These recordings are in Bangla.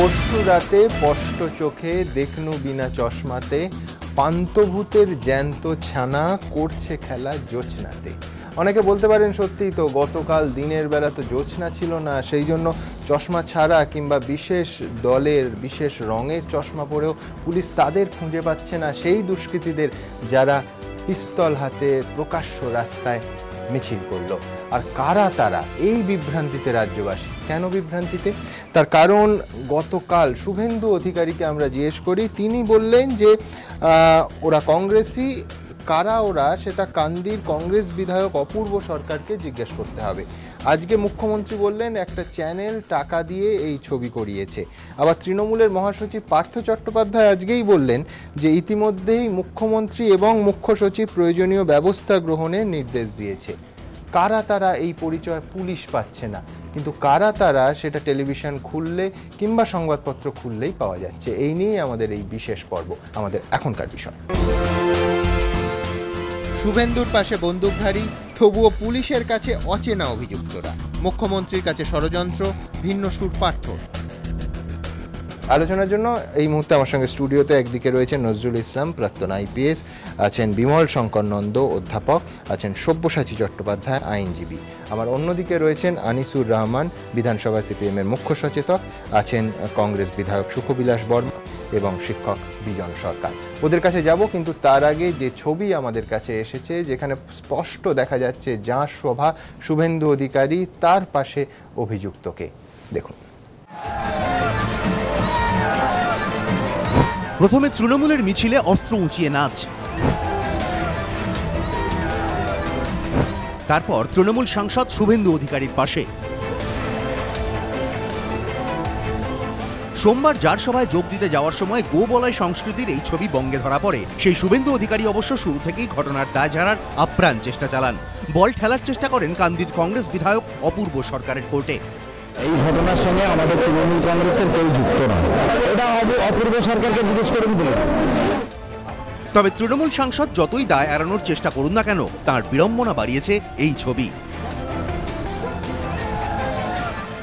পরশু রাতে স্পষ্ট চোখে দেখনু বিনা চশমাতে পান্তভূতের জ্যান্ত ছানা করছে খেলা জোছনাতে। অনেকে বলতে পারেন সত্যিই তো গতকাল দিনের বেলা তো জোছনা ছিল না, সেই জন্য চশমা ছাড়া কিংবা বিশেষ দলের বিশেষ রঙের চশমা পরেও পুলিশ তাদের খুঁজে পাচ্ছে না, সেই দুষ্কৃতীদের যারা পিস্তল হাতে প্রকাশ্য রাস্তায় মিছিল করলো। আর কারা তারা? এই বিভ্রান্তিতে রাজ্যবাসী। কেন বিভ্রান্তিতে? তার কারণ গতকাল শুভেন্দু অধিকারীকে আমরা জিজ্ঞেস করি, তিনি বললেন যে ওরা কংগ্রেসি। কারা ওরা সেটা কান্দির কংগ্রেস বিধায়ক অপূর্ব সরকারকে জিজ্ঞেস করতে হবে। আজকে মুখ্যমন্ত্রী বললেন একটা চ্যানেল টাকা দিয়ে এই ছবি করিয়েছে। আবার তৃণমূলের মহাসচিব পার্থ চট্টোপাধ্যায় আজকেই বললেন যে ইতিমধ্যেই মুখ্যমন্ত্রী এবং মুখ্য সচিব প্রয়োজনীয় ব্যবস্থা গ্রহণের নির্দেশ দিয়েছে। কারা তারা এই পরিচয় পুলিশ পাচ্ছে না, কিন্তু কারা তারা সেটা টেলিভিশন খুললে কিংবা সংবাদপত্র খুললেই পাওয়া যাচ্ছে। এই নিয়ে আমাদের এই বিশেষ পর্ব, আমাদের এখনকার বিষয়। শুভেন্দুর পাশে বন্দুকধারী, তবুও পুলিশের কাছে অচেনা অভিযুক্তরা। মুখ্যমন্ত্রীর কাছে ষড়যন্ত্র, ভিন্ন সুর পার্থ। আলোচনার জন্য এই মুহূর্তে আমার সঙ্গে স্টুডিওতে একদিকে রয়েছেন নজরুল ইসলাম, প্রাক্তন আইপিএস, আছেন বিমল শঙ্কর নন্দ, অধ্যাপক, আছেন সব্যসাচী চট্টোপাধ্যায়, আইনজীবী। আমার অন্যদিকে রয়েছেন আনিসুর রহমান, বিধানসভা সিপিএমের মুখ্য সচেতক, আছেন কংগ্রেস বিধায়ক সুখবিলাস বর্মা এবং শিক্ষক বিজন সরকার। ওদের কাছে যাব, কিন্তু তার আগে যে ছবি আমাদের কাছে এসেছে যেখানে স্পষ্ট দেখা যাচ্ছে যাঁর শোভা শুভেন্দু অধিকারী, তার পাশে অভিযুক্তকে দেখুন। প্রথমে তৃণমূলের মিছিলে অস্ত্র উঁচিয়ে নাচ, তারপর তৃণমূল সাংসদ শুভেন্দু অধিকারীর পাশে। সোমবার যার সভায় যোগ দিতে যাওয়ার সময় গোবলয় সংস্কৃতির এই ছবি বঙ্গে ধরা পড়ে। সেই শুভেন্দু অধিকারী অবশ্য শুরু থেকেই ঘটনার দায় ঝাড়ার আপ্রাণ চেষ্টা চালান। বল ঠেলার চেষ্টা করেন কান্দির কংগ্রেস বিধায়ক অপূর্ব সরকারের কোর্টে। এই ঘটনার সঙ্গে আমাদের তৃণমূল কংগ্রেসের কেউ যুক্ত নয়, এটা অপূর্ব সরকারকে জিজ্ঞেস করুন বলে। তবে তৃণমূল সাংসদ যতই দায় এড়ানোর চেষ্টা করুন না কেন, তাঁর বিড়ম্বনা বাড়িয়েছে এই ছবি।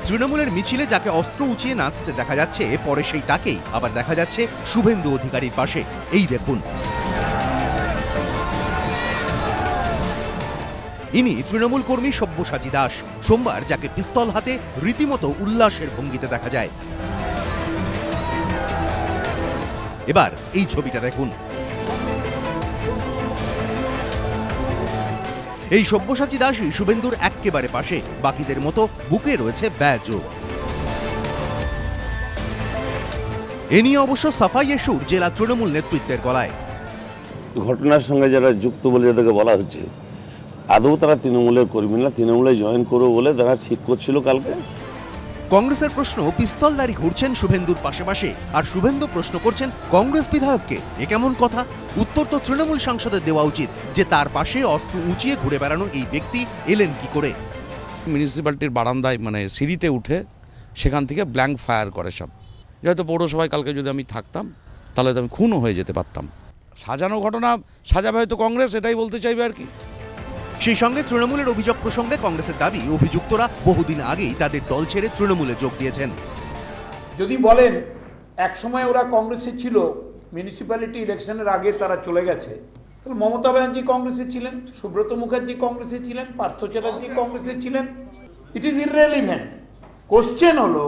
তৃণমূলের মিছিলে যাকে অস্ত্র উঁচিয়ে নাচতে দেখা যাচ্ছে, পরে সেই তাকেই আবার দেখা যাচ্ছে শুভেন্দু অধিকারীর পাশে। এই দেখুন, ইনি তৃণমূল কর্মী সব্যসাচী দাস। সোমবার যাকে পিস্তল হাতে রীতিমতো উল্লাসের ভঙ্গিতে দেখা যায়। এবার এই ছবিটা দেখুন। এই সব্যসাচী দাসই শুভেন্দুর একেবারে পাশে, বাকিদের মতো বুকে রয়েছে ব্যাজও। এ নিয়ে অবশ্য সাফাইয়ের সুর জেলা তৃণমূল নেতৃত্বের গলায়। ঘটনার সঙ্গে যারা যুক্ত বলে যাদেরকে বলা হচ্ছে, আদৌ তারা তৃণমূলের কর্মী না, তৃণমূলে জয়েন করবো বলে তারা ঠিক করছিল কালকে। কংগ্রেসের প্রশ্ন, পিস্তলদারি ঘুরছেন শুভেন্দুর পাশে পাশে, আর শুভেন্দু প্রশ্ন করছেন কংগ্রেস বিধায়ককে। এ কেমন কথা? উত্তর তো তৃণমূল সাংসদের দেওয়া উচিত যে তার পাশে অস্ত্র উঁচিয়ে ঘুরে বেড়ানো এই ব্যক্তি এলেন কি করে। মিউনিসিপ্যালিটির বারান্দায় মানে সিঁড়িতে উঠে সেখান থেকে ব্ল্যাঙ্ক ফায়ার করে সব। যেহেতু পৌরসভায় কালকে যদি আমি থাকতাম তাহলে তো আমি খুনও হয়ে যেতে পারতাম। সাজানো ঘটনা, সাজাবে হয়তো কংগ্রেস, এটাই বলতে চাইবে আর কি। সেই সঙ্গে তৃণমূলের অভিযোগ প্রসঙ্গে কংগ্রেসের দাবি, অভিযুক্তরা বহুদিন আগেই তাদের দল ছেড়ে তৃণমূলে যোগ দিয়েছেন। যদি বলেন এক সময় ওরা কংগ্রেসে ছিল, মিউনিসিপ্যালিটি ইলেকশনের আগে তারা চলে গেছে, তাহলে মমতা ব্যানার্জি কংগ্রেসে ছিলেন, সুব্রত মুখার্জি কংগ্রেসে ছিলেন, পার্থ চ্যাটার্জি কংগ্রেসে ছিলেন। It is ইররেলিভেন্ট। কোশ্চেন হলো,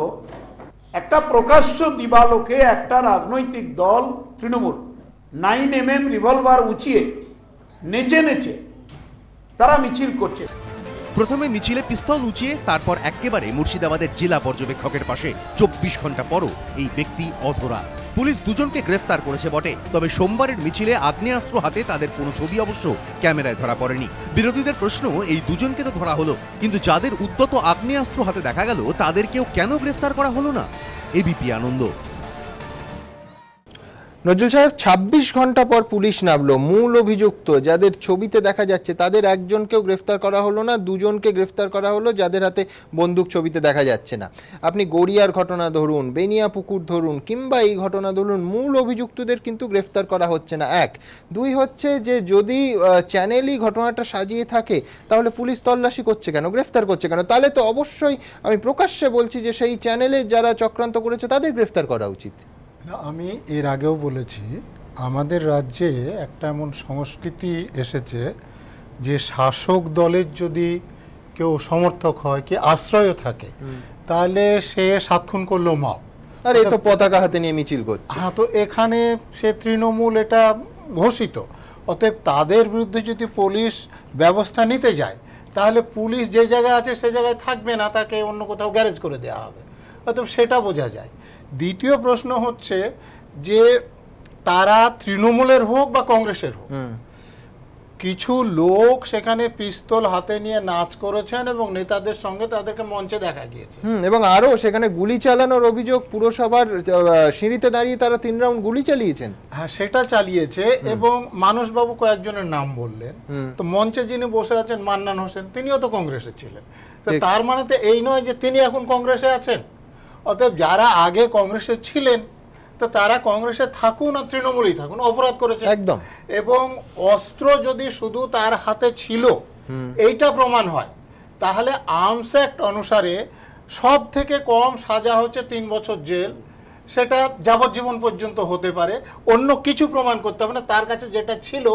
একটা প্রকাশ্য দিবালোকে একটা রাজনৈতিক দল তৃণমূল 9mm রিভলভার উঁচিয়ে নেচে নেচে তারা মিছিল করছে। প্রথমে মিছিলে পিস্তল উঁচিয়ে, তারপর একেবারে মুর্শিদাবাদের জেলা পর্যবেক্ষকের পাশে। 24 ঘন্টা পরও এই ব্যক্তি অধরা। পুলিশ দুজনকে গ্রেফতার করেছে বটে, তবে সোমবারের মিছিলে আগ্নেয়াস্ত্র হাতে তাদের কোনো ছবি অবশ্য ক্যামেরায় ধরা পড়েনি। বিরোধীদের প্রশ্ন, এই দুজনকে তো ধরা হলো, কিন্তু যাদের উদ্যত আগ্নেয়াস্ত্র হাতে দেখা গেল তাদেরকেও কেন গ্রেফতার করা হলো না? এবিপি আনন্দ। নজরুল সাহেব, ২৬ ঘন্টা পর পুলিশ নামলো। মূল অভিযুক্ত যাদের ছবিতে দেখা যাচ্ছে তাদের একজনকেও গ্রেফতার করা হলো না, দুজনকে গ্রেফতার করা হলো যাদের হাতে বন্দুক ছবিতে দেখা যাচ্ছে না। আপনি গড়িয়ার ঘটনা ধরুন, বেনিয়াপুকুর ধরুন, কিংবা এই ঘটনা ধরুন, মূল অভিযুক্তদের কিন্তু গ্রেফতার করা হচ্ছে না। এক, দুই হচ্ছে যে যদি চ্যানেলই ঘটনাটা সাজিয়ে থাকে তাহলে পুলিশ তল্লাশি করছে কেন, গ্রেফতার করছে কেন? তাহলে তো অবশ্যই আমি প্রকাশ্যে বলছি যে সেই চ্যানেলে যারা চক্রান্ত করেছে তাদের গ্রেফতার করা উচিত। আমি এর আগেও বলেছি, আমাদের রাজ্যে একটা এমন সংস্কৃতি এসেছে যে শাসক দলের যদি কেউ সমর্থক হয়, কি আশ্রয় থাকে, তাহলে সে ৭ খুন করলেও মাপ। আর এই তো পতাকা হাতে নিয়ে মিছিল করছে। হ্যাঁ, তো এখানে সে তৃণমূল এটা ঘোষিত। অতএব তাদের বিরুদ্ধে যদি পুলিশ ব্যবস্থা নিতে যায় তাহলে পুলিশ যে জায়গায় আছে সে জায়গায় থাকবে না, তাকে অন্য কোথাও গ্যারেজ করে দেওয়া হবে। অতএব সেটা বোঝা যায়। দ্বিতীয় প্রশ্ন হচ্ছে যে তারা তৃণমূলের হোক বা কংগ্রেসের হোক, কিছু লোক সেখানে পিস্তল হাতে নিয়ে নাচ করেছেন এবং নেতাদের সঙ্গে তাদেরকে মঞ্চে দেখা গিয়েছে। এবং আরো সেখানে গুলি চালানোর অভিযোগ, পুরসভার সিঁড়িতে দাঁড়িয়ে তারা ৩ রাউন্ড গুলি চালিয়েছেন। হ্যাঁ, সেটা চালিয়েছে। এবং মানসবাবু কয়েকজনের নাম বললেন। তো মঞ্চে যিনি বসে আছেন মান্নান হোসেন, তিনিও তো কংগ্রেসে ছিলেন। তো তার মানে তো এই নয় যে তিনি এখন কংগ্রেসে আছেন। অতএব যারা আগে কংগ্রেসে ছিলেন তো তারা কংগ্রেসে থাকুন আর তৃণমূলেই থাকুন, অপরাধ করেছে একদম। এবং অস্ত্র যদি শুধু তার হাতে ছিল এইটা প্রমাণ হয় তাহলে আর্মস অ্যাক্ট অনুসারে সব থেকে কম সাজা হচ্ছে ৩ বছর জেল, সেটা যাবজ্জীবন পর্যন্ত হতে পারে। অন্য কিছু প্রমাণ করতে হবে না, তার কাছে যেটা ছিল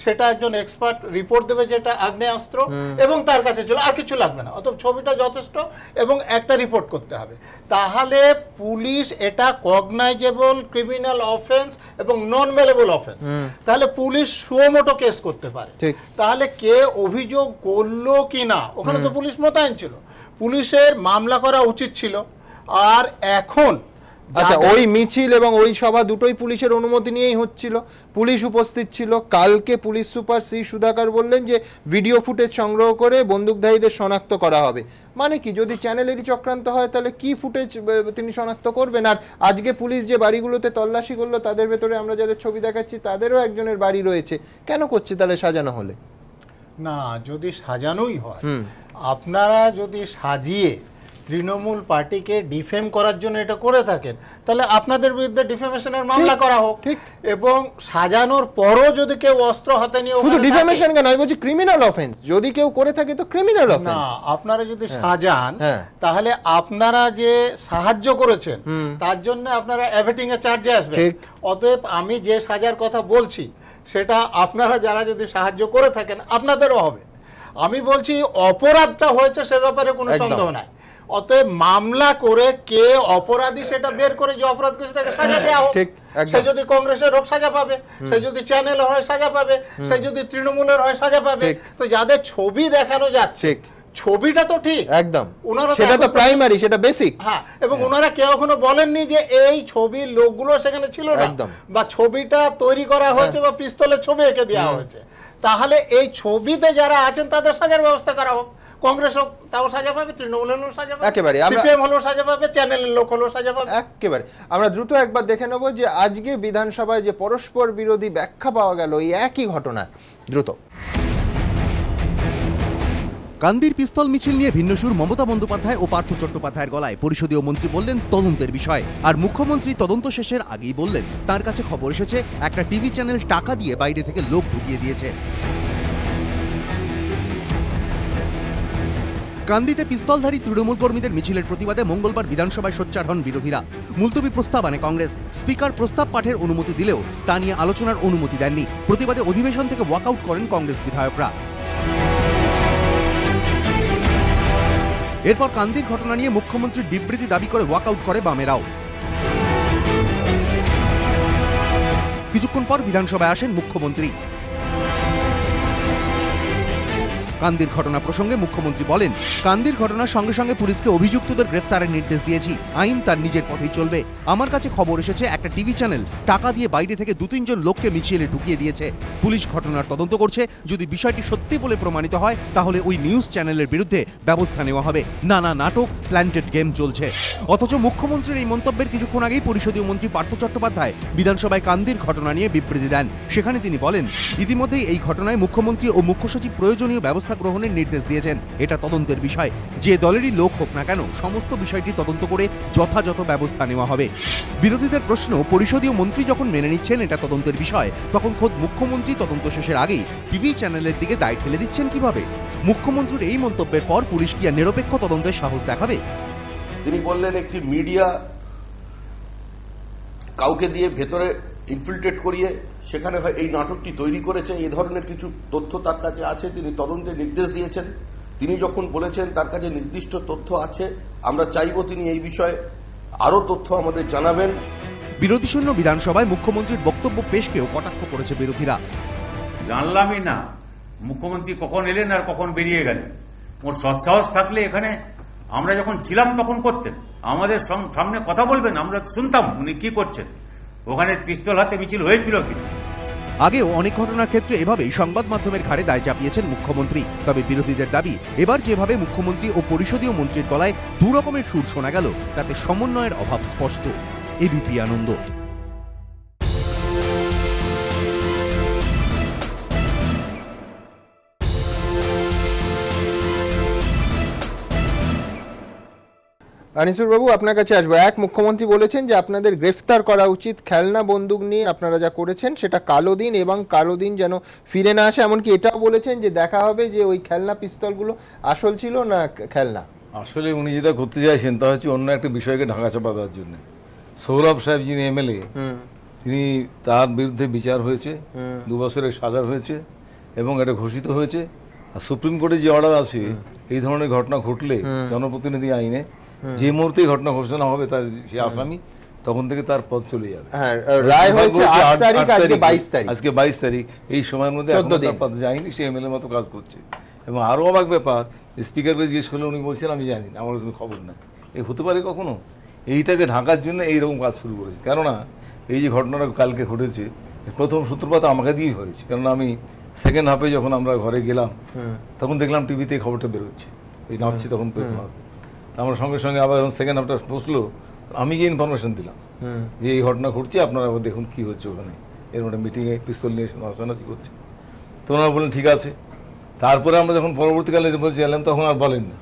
সেটা একজন এক্সপার্ট রিপোর্ট দেবে যেটা আগ্নেয়াস্ত্র, এবং তার কাছে ছিল, আর কিছু লাগবে না। অতএব ছবিটা যথেষ্ট এবং একটা রিপোর্ট করতে হবে। তাহলে পুলিশ এটা কগনাইজেবল ক্রিমিনাল অফেন্স এবং নন বেলেবল অফেন্স, তাহলে পুলিশ সুমোটো কেস করতে পারে। তাহলে কে অভিযোগ করলো কি না, ওখানে তো পুলিশ মোতায়েন ছিল, পুলিশের মামলা করা উচিত ছিল। আর এখন আচ্ছা, ওই মিছিল এবং ওই সভা দুটোই পুলিশের অনুমতি নিয়েই হচ্ছিল, পুলিশ উপস্থিত ছিল। কালকে পুলিশ সুপার শ্রী সুধাকর বললেন যে ভিডিও ফুটেজ সংগ্রহ করে বন্দুকধারীদের শনাক্ত করা হবে। মানে কি, যদি চ্যানেলেরই চক্রান্ত হয় তাহলে কি ফুটেজ তিনি শনাক্ত করবেন? আর আজকে পুলিশ যে বাড়িগুলোতে তল্লাশি করলো তাদের ভেতরে আমরা যাদের ছবি দেখাচ্ছি তাদেরও একজনের বাড়ি রয়েছে। কেন করছে তাহলে সাজানো হলে? না, যদি সাজানোই হয়, আপনারা যদি সাজিয়ে তৃণমূল পার্টিকে ডিফেম করার জন্য এটা করে থাকেন তাহলে আপনাদের বিরুদ্ধে ডিফেমেশনের মামলা করা হোক। এবং সাজানোর পরও যদি কেউ অস্ত্র হাতে নিয়ে, শুধু ডিফেমেশন কেন, আমি বলছি ক্রিমিনাল অফেন্স যদি কেউ করে থাকে তো ক্রিমিনাল অফেন্স। না, আপনারা যদি সাজান তাহলে আপনারা যে সাহায্য করেছেন তার জন্য আপনারা অ্যাবেটিং এর চার্জে আসবেন। অতএব আমি যে সাজার কথা বলছি সেটা আপনারা যারা যদি সাহায্য করে থাকেন আপনাদেরও হবে। আমি বলছি অপরাধটা হয়েছে সে ব্যাপারে কোনো সন্দেহ নাই। অতএব মামলা করে কে অপরাধী সেটা বের করে যে অপরাধ করেছে তাকে সাজা দেওয়া হোক। সে যদি কংগ্রেসের হোক সাজা পাবে, সে যদি চ্যানেল হয় সাজা পাবে, সে যদি তৃণমূলের হয় সাজা পাবে। তো যাদের ছবি দেখানো যাচ্ছে ছবিটা তো ঠিক, একদম সেটা তো প্রাইমারি, সেটা বেসিক। হ্যাঁ, এবং ওনারা কেউ এখনো বলেননি যে এই ছবির লোকগুলো সেখানে ছিল না, বা ছবিটা তৈরি করা হয়েছে বা পিস্তলের ছবি এঁকে দেওয়া হয়েছে। তাহলে এই ছবিতে যারা আছেন তাদের সাজার ব্যবস্থা করা হোক। কংগ্রেস হোক তাও সাজা পাবে, তৃণমূল হলেও সাজা পাবে, একেবারে সিপিএম হলেও সাজা পাবে, চ্যানেলের লোক হলেও সাজা পাবে। একেবারে আমরা দ্রুত একবার দেখে নেব যে আজকে বিধানসভায় যে পরস্পর বিরোধী ব্যাখ্যা পাওয়া গেল এই একই ঘটনা। দ্রুত কান্দির পিস্তল মিছিল নিয়ে ভিন্ন সুর মমতা বন্দ্যোপাধ্যায় ও পার্থ চট্টোপাধ্যায়ের গলায়। পরিষদীয় মন্ত্রী বললেন তদন্তের বিষয়, আর মুখ্যমন্ত্রী তদন্ত শেষের আগেই বললেন তার কাছে খবর এসেছে একটা টিভি চ্যানেল টাকা দিয়ে বাইরে থেকে লোক ঢুকিয়ে দিয়েছে। কান্দিতে পিস্তলধারী তৃণমূল কর্মীদের মিছিলের প্রতিবাদে মঙ্গলবার বিধানসভায় সোচ্চার হন বিরোধীরা। মুলতবি প্রস্তাব আনে কংগ্রেস। স্পিকার প্রস্তাব পাঠের অনুমতি দিলেও তা নিয়ে আলোচনার অনুমতি দেননি। প্রতিবাদে অধিবেশন থেকে ওয়াকআউট করেন কংগ্রেস বিধায়করা। এরপর কান্দির ঘটনা নিয়ে মুখ্যমন্ত্রীর বিবৃতি দাবি করে ওয়াকআউট করে বামেরাও। কিছুক্ষণ পর বিধানসভায় আসেন মুখ্যমন্ত্রী। কান্দির ঘটনা প্রসঙ্গে মুখ্যমন্ত্রী বলেন, কান্দির ঘটনার সঙ্গে সঙ্গে পুলিশকে অভিযুক্তদের গ্রেফতারের নির্দেশ দিয়েছি। আইন তার নিজের পথেই চলবে। আমার কাছে খবর এসেছে একটা টিভি চ্যানেল টাকা দিয়ে বাইরে থেকে 2-3 জন লোককে মিছিলে ঢুকিয়ে দিয়েছে। পুলিশ ঘটনার তদন্ত করছে। যদি বিষয়টি সত্যি বলে প্রমাণিত হয় তাহলে ওই নিউজ চ্যানেলের বিরুদ্ধে ব্যবস্থা নেওয়া হবে। নানা নাটক, প্ল্যান্টেড গেম চলছে। অথচ মুখ্যমন্ত্রীর এই মন্তব্যের কিছুক্ষণ আগেই পরিষদীয় মন্ত্রী পার্থ চট্টোপাধ্যায় বিধানসভায় কান্দির ঘটনা নিয়ে বিবৃতি দেন। সেখানে তিনি বলেন, ইতিমধ্যেই এই ঘটনায় মুখ্যমন্ত্রী ও মুখ্য সচিব প্রয়োজনীয় ব্যবস্থা গ্রহণের নির্দেশ দিয়েছেন। এটা তদন্তের বিষয়। যে দলেরই লোক হোক না কেন, সমস্ত বিষয়টি তদন্ত করে যথাযথ ব্যবস্থা নেওয়া হবে। বিরোধীদের প্রশ্ন, পরিষদীয় মন্ত্রী যখন মেনে নিচ্ছেন এটা তদন্তের বিষয়, তখন খোদ মুখ্যমন্ত্রী তদন্ত শেষের আগেই টিভি চ্যানেলের দিকে দায় ঠেলে দিচ্ছেন কিভাবে? মুখ্যমন্ত্রীর এই মন্তব্যের পর পুলিশ কি আর নিরপেক্ষ তদন্তের সাহস দেখাবে? তিনি বললেন একটি মিডিয়া কাউকে দিয়ে ভেতরে ইনফিল্ট্রেট করিয়ে সেখানে হয় এই নাটকটি তৈরি করেছে, এই ধরনের কিছু তথ্য তার কাছে আছে, তিনি তদন্তের নির্দেশ দিয়েছেন। তিনি যখন বলেছেন তার কাছে নির্দিষ্ট তথ্য আছে, আমরা চাইব তিনি এই বিষয়ে আরো তথ্য আমাদের জানাবেন। বিরোধী শূন্য বিধানসভায় মুখ্যমন্ত্রীর বক্তব্য পেশকেও কটাক্ষ করেছে বিরোধীরা। জানলামই না মুখ্যমন্ত্রী কখন এলেন আর কখন বেরিয়ে গেলেন। ওর সৎসাহস থাকলে এখানে আমরা যখন ছিলাম তখন করতেন, আমাদের সামনে কথা বলবেন, আমরা শুনতাম উনি কি করছেন। ওখানে পিস্তল হাতে মিছিল হয়েছিল কি? আগেও অনেক ঘটনার ক্ষেত্রে এভাবেই সংবাদ মাধ্যমের ঘাড়ে দায় চাপিয়েছেন মুখ্যমন্ত্রী। তবে বিরোধীদের দাবি, এবার যেভাবে মুখ্যমন্ত্রী ও পরিষদীয় মন্ত্রীর গলায় দু রকমের সুর শোনা গেল, তাতে সমন্বয়ের অভাব স্পষ্ট। এবিপি আনন্দ। আনিসুর বাবু, আপনার কাছে আসবো। মুখ্যমন্ত্রী বলেছেন যে আপনাদের গ্রেফতার করা উচিত, খেলনা বন্দুক নিয়ে আপনারা যা করেছেন সেটা কালো দিন, এবং কালো দিন যেন ফিরে না আসে। এমনকি এটাও বলেছেন যে দেখা হবে যে ওই খেলনা পিস্তলগুলো আসল ছিল না খেলনা। আসলে উনি যেটা করতে চাইছেন তা হচ্ছে অন্য একটা বিষয়কে ঢাকাচাপা দেওয়ার জন্য। সৌরভ সাহেব যিনি এমএলএ, তিনি তার বিরুদ্ধে বিচার হয়েছে, 2 বছরের সাজা হয়েছে এবং এটা ঘোষিত হয়েছে। আর সুপ্রিম কোর্টে যে অর্ডার আছে, এই ধরনের ঘটনা ঘটলে জনপ্রতিনিধি আইনে যে মুহূর্তে ঘটনা ঘোষণা হবে তার সে আসামি, তখন থেকে তার পদ চলে যাবে। রায় হয়েছে 8 তারিখ, আজকে 22 তারিখ। আজকে 22 তারিখ। এই সময়ের মধ্যে তার পদ যায়নি, সে এমএলএ মতো কাজ করছে। এবং আরও অবাক ব্যাপার, স্পিকারকে জিজ্ঞেস করলে উনি বলছেন আমি জানি না, আমার কোনো খবর নাই। এই হতে পারে কখনো? এইটাকে ঢাকার জন্য এইরকম কাজ শুরু করেছে। কেননা এই যে ঘটনাটা কালকে ঘটেছে, প্রথম সূত্রপাত আমাকে দিয়েই হয়েছে। কেননা আমি সেকেন্ড হাফে যখন আমরা ঘরে গেলাম, তখন দেখলাম টিভিতে খবরটা বেরোচ্ছে, এই নাচছি তখন প্রথম হাফে। আমার সঙ্গে সঙ্গে আবার যখন সেকেন্ড হাফটা বসলো, আমি গিয়ে ইনফরমেশন দিলাম যে এই ঘটনা ঘটছে, আপনারা দেখুন কী হচ্ছে ওখানে। এর একটা মিটিংয়ে পিস্তল নিয়ে নাচানাচি করছে। তো ওনারা বললেন ঠিক আছে। তারপরে আমরা যখন পরবর্তীকালে বলছি এলাম, তখন আর বলেন না।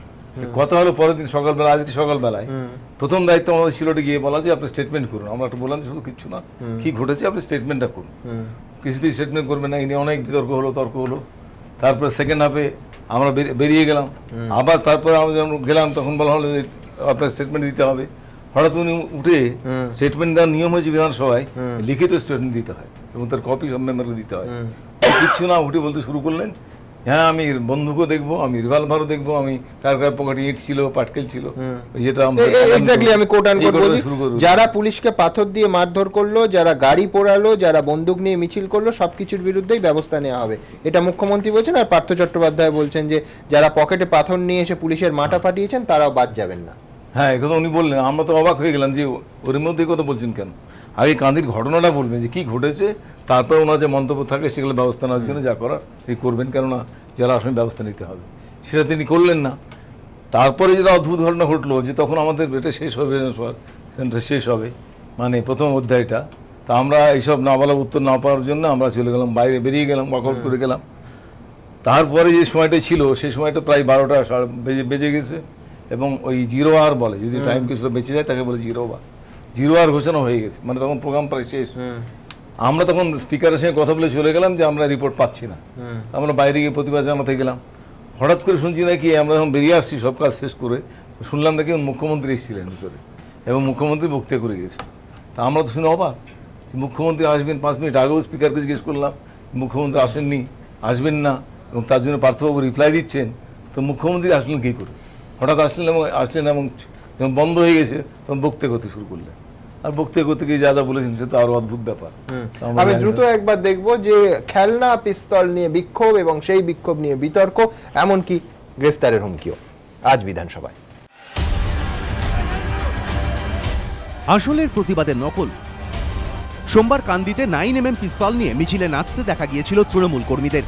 কথা হলো পরের দিন সকালবেলা, আজকে সকালবেলায় প্রথম দায়িত্ব আমাদের ছিল গিয়ে বলা যে আপনি স্টেটমেন্ট করুন। আমরা একটা বললাম শুধু কিচ্ছু না, কি ঘটেছে আপনি স্টেটমেন্টটা করুন। কিছুতেই স্টেটমেন্ট করবেন না, এই নিয়ে অনেক বিতর্ক হলো, তর্ক হলো। তারপরে সেকেন্ড হাফে আমরা বেরিয়ে গেলাম। আবার তারপরে আমরা যখন গেলাম তখন বলা হলো যে আপনার স্টেটমেন্ট দিতে হবে। হঠাৎ উনি উঠে স্টেটমেন্ট দেওয়ার নিয়ম হয়েছে বিধানসভায় লিখিত স্টেটমেন্ট দিতে হয় এবং তার কপি সব মেম্বারকে দিতে হয়। কিচ্ছু না, উঠে বলতে শুরু করলেন, হ্যাঁ আমি বন্দুকও দেখবো, আমি রিভলভারও দেখবো, আমি কার পকেটে ইট ছিল, পাটকেল ছিল, যেটা আমি কোট আনকোট বলি, যারা পুলিশকে পাথর দিয়ে মারধর করলো, যারা গাড়ি পোড়ালো, যারা বন্দুক নিয়ে মিছিল করলো, সবকিছুর বিরুদ্ধেই ব্যবস্থা নেওয়া হবে, এটা মুখ্যমন্ত্রী বলছেন। আর পার্থ চট্টোপাধ্যায় বলছেন যে যারা পকেটে পাথর নিয়ে এসে পুলিশের মাথা ফাটিয়েছেন তারাও বাদ যাবেন না। হ্যাঁ, একথা উনি বললেন। আমরা তো অবাক হয়ে গেলাম যে ওর মধ্যে কথা বলছেন কেন। আগে কান্দির ঘটনাটা বলবেন যে কী ঘটেছে, তারপরে ওনার যে মন্তব্য থাকে সেগুলো ব্যবস্থা নেওয়ার জন্য যা করার সেই করবেন, কেননা জেলা আসামি ব্যবস্থা নিতে হবে। সেটা তিনি করলেন না। তারপরে যেটা অদ্ভুত ঘটনা ঘটলো যে তখন আমাদের এটা শেষ হবে, সেন্টার শেষ হবে, মানে প্রথম অধ্যায়টা। তা আমরা এইসব না বলা উত্তর না পাওয়ার জন্য আমরা চলে গেলাম, বাইরে বেরিয়ে গেলাম, ওয়াকআউট করে গেলাম। তারপরে যে সময়টা ছিল সেই সময়টা প্রায় 12টা বেজে গেছে এবং ওই 0 আওয়ার বলে, যদি টাইম কিছু বেঁচে যায় তাকে বলে 0 আওয়ার ঘোষণা হয়ে গেছে, মানে তখন প্রোগ্রাম প্রায় শেষ। আমরা তখন স্পিকারের সঙ্গে কথা বলে চলে গেলাম যে আমরা রিপোর্ট পাচ্ছি না। আমরা বাইরে গিয়ে প্রতিবাদ জানাতে গেলাম। হঠাৎ করে শুনছি নাকি আমরা যখন বেরিয়ে আসছি সব কাজ শেষ করে, শুনলাম নাকি মুখ্যমন্ত্রী এসেছিলেন ভিতরে এবং মুখ্যমন্ত্রী বক্তৃতা করে গেছে। তা আমরা তো শুনে অবাক যে মুখ্যমন্ত্রী আসবেন, 5 মিনিট আগেও স্পিকারকে জিজ্ঞেস করলাম মুখ্যমন্ত্রী আসেননি, আসবেন না, এবং তার জন্য পার্থবাবু রিপ্লাই দিচ্ছেন। তো মুখ্যমন্ত্রী আসলেন কী করে? হঠাৎ আসলেন এবং যখন বন্ধ হয়ে গেছে তখন বক্তৃতা করতে শুরু করলেন। আর বক্তৃতা করতে গিয়ে যা যা বলেছেন সে তো আরো অদ্ভুত ব্যাপার। আমি দ্রুত একবার দেখবো যে খেলনা পিস্তল নিয়ে বিক্ষোভ এবং সেই বিক্ষোভ নিয়ে বিতর্ক, এমনকি গ্রেফতারের হুমকিও আজ বিধানসভায়। আসলের প্রতিবাদের নকল। সোমবার কান্দিতে 9mm পিস্তল নিয়ে মিছিলে নাচতে দেখা গিয়েছিল তৃণমূল কর্মীদের।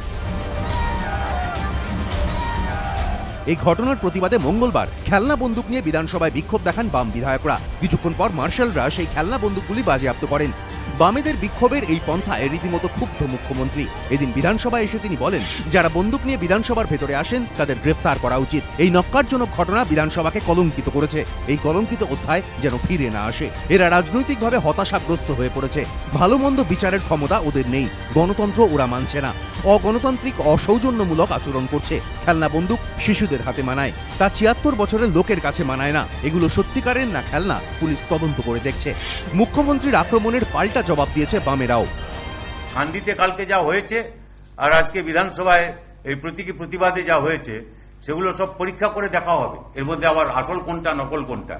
এই ঘটনার প্রতিবাদে মঙ্গলবার খেলনা বন্দুক নিয়ে বিধানসভায় বিক্ষোভ দেখান বাম বিধায়করা। কিছুক্ষণ পর মার্শালরা সেই খেলনা বন্দুকগুলি বাজেয়াপ্ত করেন। বামেদের বিক্ষোভের এই পন্থায় রীতিমতো ক্ষুব্ধ মুখ্যমন্ত্রী। এদিন বিধানসভায় এসে তিনি বলেন, যারা বন্দুক নিয়ে বিধানসভার ভেতরে আসেন তাদের গ্রেফতার করা উচিত। এই নক্কারজনক ঘটনা বিধানসভাকে কলঙ্কিত করেছে। এই কলঙ্কিত অধ্যায় যেন ফিরে না আসে। এরা রাজনৈতিকভাবে হতাশাগ্রস্ত হয়ে পড়েছে। ভালো মন্দ বিচারের ক্ষমতা ওদের নেই। গণতন্ত্র ওরা মানছে না। অগণতান্ত্রিক অসৌজন্যমূলক আচরণ করছে। খেলনা বন্দুক শিশুদের হাতে মানায়, তা ৭৬ বছরের লোকের কাছে মানায় না। এগুলো সত্যিকারের না খেলনা, পুলিশ তদন্ত করে দেখছে। মুখ্যমন্ত্রীর আক্রমণের পাল্টা জবাব দিয়েছে বামেরাও। কান্দিতে কালকে যা হয়েছে আর আজকে বিধানসভায় এই প্রতীকী প্রতিবাদে যা হয়েছে সেগুলো সব পরীক্ষা করে দেখা হবে। এর মধ্যে আবার আসল কোনটা নকল কোনটা,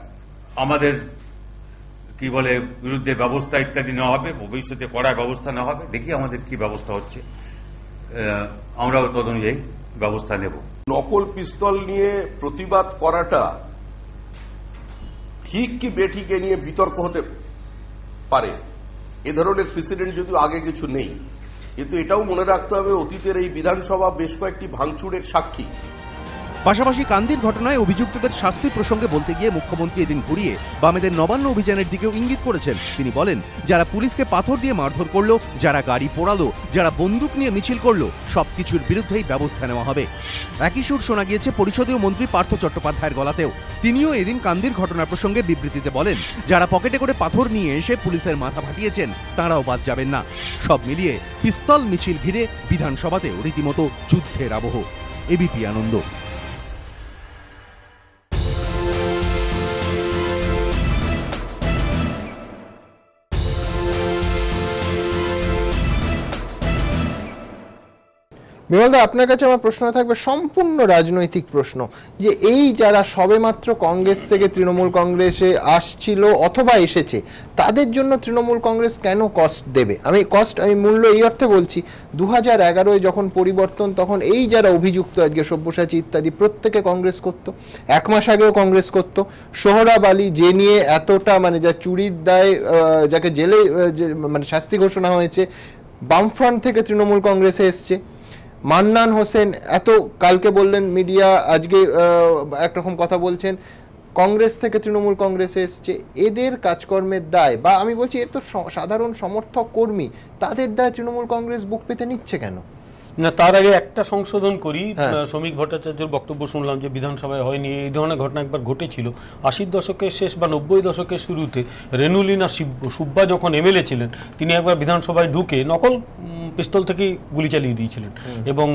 আমাদের কি বলে বিরুদ্ধে ব্যবস্থা ইত্যাদি নেওয়া হবে, ভবিষ্যতে কড়া ব্যবস্থা নেওয়া হবে। দেখি আমাদের কি ব্যবস্থা হচ্ছে, আমরাও তদ অনুযায়ী ব্যবস্থা নেব। নকল পিস্তল নিয়ে প্রতিবাদ করাটা ঠিক কি বেঠিক এ নিয়ে বিতর্ক হতে পারে। এ ধরনের প্রেসিডেন্ট যদিও আগে কিছু নেই, কিন্তু এটাও মনে রাখতে হবে অতীতের এই বিধানসভা বেশ কয়েকটি ভাঙচুরের সাক্ষী। পাশাপাশি কান্দির ঘটনায় অভিযুক্তদের শাস্তি প্রসঙ্গে বলতে গিয়ে মুখ্যমন্ত্রী এদিন ঘুরিয়ে বামেদের নবান্ন অভিযানের দিকেও ইঙ্গিত করেছেন। তিনি বলেন, যারা পুলিশকে পাথর দিয়ে মারধর করলো, যারা গাড়ি পোড়ালো, যারা বন্দুক নিয়ে মিছিল করলো, সবকিছুর বিরুদ্ধেই ব্যবস্থা নেওয়া হবে। একই সুর শোনা গিয়েছে পরিষদীয় মন্ত্রী পার্থ চট্টোপাধ্যায়ের গলাতেও। তিনিও এদিন কান্দির ঘটনা প্রসঙ্গে বিবৃতিতে বলেন, যারা পকেটে করে পাথর নিয়ে এসে পুলিশের মাথা ফাটিয়েছেন তাঁরাও বাদ যাবেন না। সব মিলিয়ে পিস্তল মিছিল ঘিরে বিধানসভাতেও রীতিমতো যুদ্ধের আবহ। এবিপি আনন্দ। বিমলদা, আপনার কাছে আমার প্রশ্ন থাকবে সম্পূর্ণ রাজনৈতিক প্রশ্ন, যে এই যারা সবেমাত্র কংগ্রেস থেকে তৃণমূল কংগ্রেসে আসছিল অথবা এসেছে, তাদের জন্য তৃণমূল কংগ্রেস কেন কস্ট দেবে? আমি মূল্য এই অর্থে বলছি, 2011-এ যখন পরিবর্তন, তখন এই যারা অভিযুক্ত আজকে সব্যসাচী ইত্যাদি, প্রত্যেকে কংগ্রেস করত। 1 মাস আগেও কংগ্রেস করত। সোহরাব আলী, যে নিয়ে এতটা মানে যা চুরির দায়, যাকে জেলে মানে শাস্তি ঘোষণা হয়েছে, বামফ্রন্ট থেকে তৃণমূল কংগ্রেসে এসছে। মান্নান হোসেন এত কালকে বললেন মিডিয়া, আজকে একরকম কথা বলছেন, কংগ্রেস থেকে তৃণমূল কংগ্রেসে এসছে। এদের কাজকর্মের দায়, বা আমি বলছি এর তো সাধারণ সমর্থক কর্মী, তাদের দায় তৃণমূল কংগ্রেস বুক পেতে নিচ্ছে কেন? না, তার আগে একটা সংশোধন করি। শ্রমিক ভট্টাচার্যের বক্তব্য শুনলাম যে বিধানসভায় হয়নি। এই ধরনের ঘটনা একবার ঘটেছিল 80 দশকের শেষ বা 90 দশকের শুরুতে। রেনুলিনা সুব্বা যখন এমএলএ ছিলেন, তিনি একবার বিধানসভায় ঢুকে নকল পিস্তল থেকে গুলি চালিয়ে দিয়েছিলেন এবং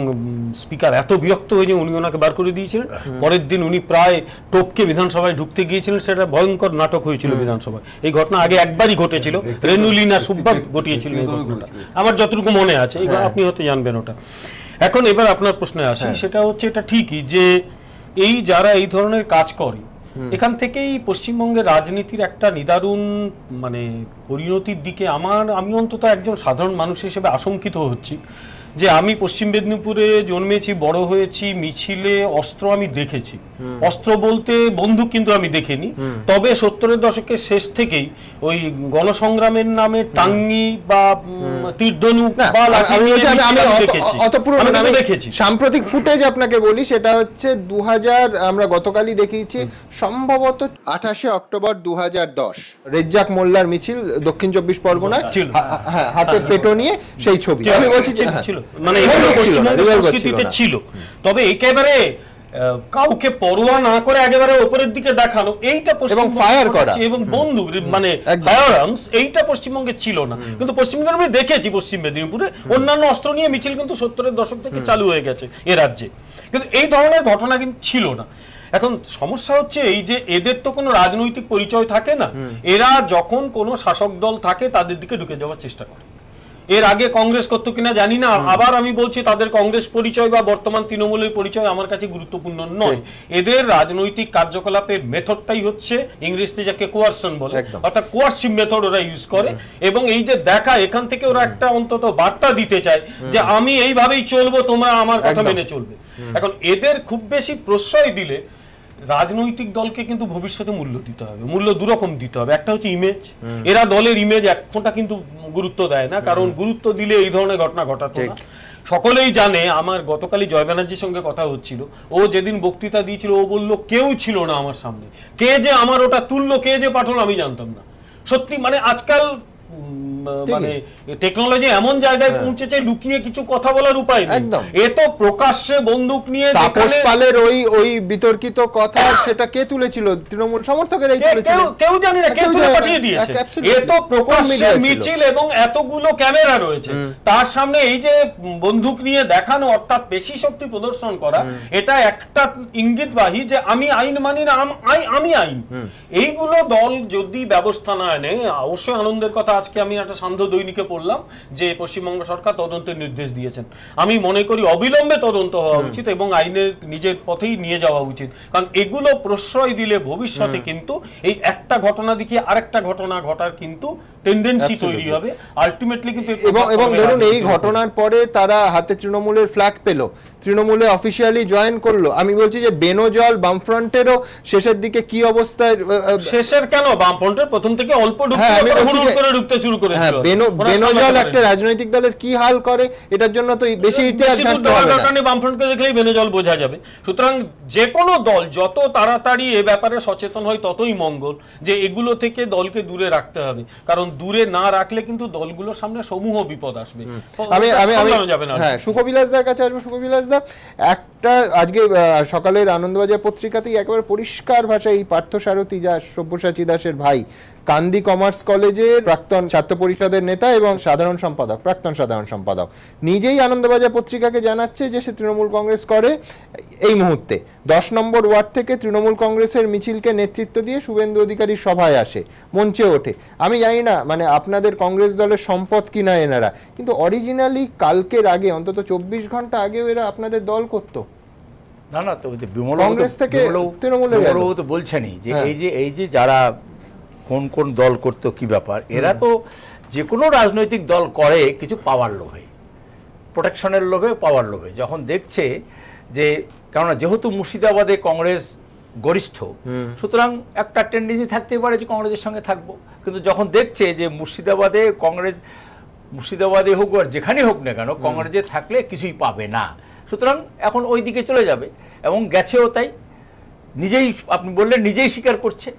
স্পিকার এত বিরক্ত হয়ে যে উনি ওনাকে বার করে দিয়েছিলেন। পরের দিন উনি প্রায় টপকে বিধানসভায় ঢুকতে গিয়েছিলেন। সেটা ভয়ঙ্কর নাটক হয়েছিল বিধানসভায়। এই ঘটনা আগে একবারই ঘটেছিল, রেনুলিনা সুব্বা ঘটিয়েছিলেন এই ঘটনাটা, আমার যতটুকু মনে আছে। আপনি হয়তো জানবেন ওটা। এখন এবার আপনার প্রশ্নে আসি, সেটা হচ্ছে এটা ঠিকই যে এই যারা এই ধরনের কাজ করে, এখান থেকেই পশ্চিমবঙ্গের রাজনীতির একটা নিদারুণ মানে পরিণতির দিকে আমি অন্তত একজন সাধারণ মানুষ হিসেবে আশঙ্কিত হচ্ছি। যে আমি পশ্চিম মেদিনীপুরে জন্মেছি, বড় হয়েছি, মিছিলে অস্ত্র আমি দেখেছি। অস্ত্র বলতে বন্দুক কিন্তু আমি দেখিনি, তবে 70-এর দশকের শেষ থেকেই ওই গণসংগ্রামের নামে টাঙ্গি বা তীরধনুক বা দেখেছি। সাম্প্রতিক ফুটেজ আপনাকে বলি, সেটা হচ্ছে 2000, আমরা গতকালই দেখিয়েছি, সম্ভবত 28 অক্টোবর 2010 রেজ্জাক মোল্লার মিছিল দক্ষিণ 24 পরগনায়, হাতে পেটো নিয়ে সেই ছবি। আমি বলছি মানে সংস্কৃতিতে ছিল, তবে একেবারে কাউকে পরোয়া না করে একেবারে উপরের দিকে দেখানো, এইটা এবং বন্দুক মানে ফায়ার আর্মস, এইটা পশ্চিমবঙ্গে ছিল না। কিন্তু পশ্চিমবঙ্গে আমি দেখেছি, পশ্চিম মেদিনীপুরে অন্যান্য অস্ত্র নিয়ে মিছিল কিন্তু 70-এর দশক থেকে চালু হয়ে গেছে এ রাজ্যে, কিন্তু এই ধরনের ঘটনা কিন্তু ছিল না। এখন সমস্যা হচ্ছে এই যে এদের তো কোনো রাজনৈতিক পরিচয় থাকে না, এরা যখন কোনো শাসক দল থাকে তাদের দিকে ঢুকে যাওয়ার চেষ্টা করে। এর আগে কংগ্রেস করতো কিনা জানি না, আবার আমি বলছি তাদের কংগ্রেস পরিচয় বা বর্তমান তৃণমূলের পরিচয় আমার কাছে গুরুত্বপূর্ণ নয়। এদের রাজনৈতিক কার্যকলাপের মেথডটাই হচ্ছে ইংরেজিতে যাকে কোয়ারশন বলে, অর্থাৎ কোয়ারসিভ মেথড ওরা ইউজ করে। এবং এই যে দেখা, এখান থেকে ওরা একটা অন্তত বার্তা দিতে চায় যে আমি এইভাবেই চলবো, তোমরা আমার কথা মেনে চলবে। এখন এদের খুব বেশি প্রশ্রয় দিলে রাজনৈতিক দলকে কিন্তু ভবিষ্যতে মূল্য দিতে হবে, মূল্য দুরকম দিতে হবে। একটা হচ্ছে ইমেজ, এরা দলের ইমেজ এক ফোঁটা কিন্তু গুরুত্ব দেয় না, কারণ গুরুত্ব দিলে এই ধরনের ঘটনা ঘটাতো না। সকলেই জানে, আমার গতকালই জয় ব্যানার্জির সঙ্গে কথা হচ্ছিল, ও যেদিন বক্তৃতা দিয়েছিল ও বলল কেউ ছিল না আমার সামনে, কে যে আমার ওটা তুললো, কে যে পাঠালো আমি জানতাম না। সত্যি মানে আজকাল মানে টেকনোলজি এমন জায়গায় পৌঁছেছে লুকিয়ে কিছু কথা বলার উপায় নেই। এ তো প্রকাশ্যে বন্দুক নিয়ে তাপস পালের ওই বিতর্কিত কথা, সেটা কে তুলেছিল? তৃণমূল সমর্থকেরাই তুলেছিল, কেউ জানি না কে তুলে পাঠিয়ে দিয়েছে। এ তো প্রকাশ্যে মিছিল এবং এতগুলো ক্যামেরা রয়েছে, তার সামনে এই যে বন্দুক নিয়ে দেখানো, অর্থাৎ পেশি শক্তি প্রদর্শন করা, এটা একটা ইঙ্গিতবাহী যে আমি আইন মানি না, আমি আইন। এইগুলো দল যদি ব্যবস্থা না নেয়, অবশ্যই আনন্দের কথা আজকে আমি একটা সান্ধ্য দৈনিকে পড়লাম যে পশ্চিমবঙ্গ সরকার তদন্তের নির্দেশ দিয়েছেন। আমি মনে করি অবিলম্বে তদন্ত হওয়া উচিত এবং আইনের নিজের পথেই নিয়ে যাওয়া উচিত, কারণ এগুলো প্রশ্রয় দিলে ভবিষ্যতে কিন্তু এই একটা ঘটনা দেখিয়ে আরেকটা ঘটনা ঘটার কিন্তু টেন্ডেন্সি তৈরি হবে আলটিমেটলি। কিন্তু এবং ধরুন এই ঘটনার পরে তারা হাতে তৃণমূলের ফ্ল্যাগ পেল, তৃণমূলে অফিসিয়ালি জয়েন করলো। আমি বলছি যে বেনজল বামফ্রন্টেরও শেষের দিকে কি অবস্থায়, শেষের কেন, বামফ্রন্টের প্রথম থেকে অল্প ঢুকতে শুরু করেছিল। বেনজল একটা রাজনৈতিক দলের কি হাল করে, এটার জন্য তো বেশি ইতিহাস ঘাটতে হবে না, বামফ্রন্টকে দেখলেই বেনজল বোঝা যাবে। সুতরাং যে কোনো দল যত তাড়াতাড়ি এ ব্যাপারে সচেতন হয় ততই মঙ্গল, যে এগুলো থেকে দলকে দূরে রাখতে হবে, কারণ দূরে না রাখলে কিন্তু দলগুলোর সামনে সমূহ বিপদ আসবে। সুখবিলাসদার কাছে আসবো। সুখবিলাসদা, একটা আজকে সকালের আনন্দবাজার পত্রিকাতেই একেবারে পরিষ্কার ভাষায় এই পার্থসারথী, যা সব্যসাচী দাসের ভাই, কান্দি কমার্স কলেজের প্রাক্তন ছাত্র পরিষদের নেতা এবং প্রাক্তন সাধারণ সম্পাদক, নিজেই আনন্দবাজার পত্রিকাকে জানাচ্ছে যে সে তৃণমূল কংগ্রেস করে। এই মুহূর্তে 10 নম্বর ওয়ার্ড থেকে তৃণমূল কংগ্রেসের মিছিলকে নেতৃত্ব দিয়ে শুভেন্দু অধিকারীর সভায় আসে, মঞ্চে ওঠে। আমি জানি না মানে আপনাদের কংগ্রেস দলের সম্পদ কিনা এনারা, কিন্তু অরিজিনালি কালকের আগে, অন্তত 24 ঘন্টা আগেও এরা আপনাদের দল করতো না। না তো কংগ্রেস থেকে তৃণমূলে তো বলছেনই যে এই যে যারা কোন কোন দল করতো কি ব্যাপার, এরা তো যে কোনো রাজনৈতিক দল করে কিছু পাওয়ার লোভে, প্রোটেকশনের লোভে, পাওয়ার লোভে। যখন দেখছে যে, কেননা যেহেতু মুর্শিদাবাদে কংগ্রেস গরিষ্ঠ, সুতরাং একটা টেন্ডেন্সি থাকতেই পারে যে কংগ্রেসের সঙ্গে থাকবো। কিন্তু যখন দেখছে যে মুর্শিদাবাদে কংগ্রেস, মুর্শিদাবাদে হোক আর যেখানে হোক না কেন, কংগ্রেসে থাকলে কিছুই পাবে না, সুতরাং এখন ওই দিকে চলে যাবে। এবং গেছেও তাই, নিজেই আপনি বললেন নিজেই স্বীকার করছে,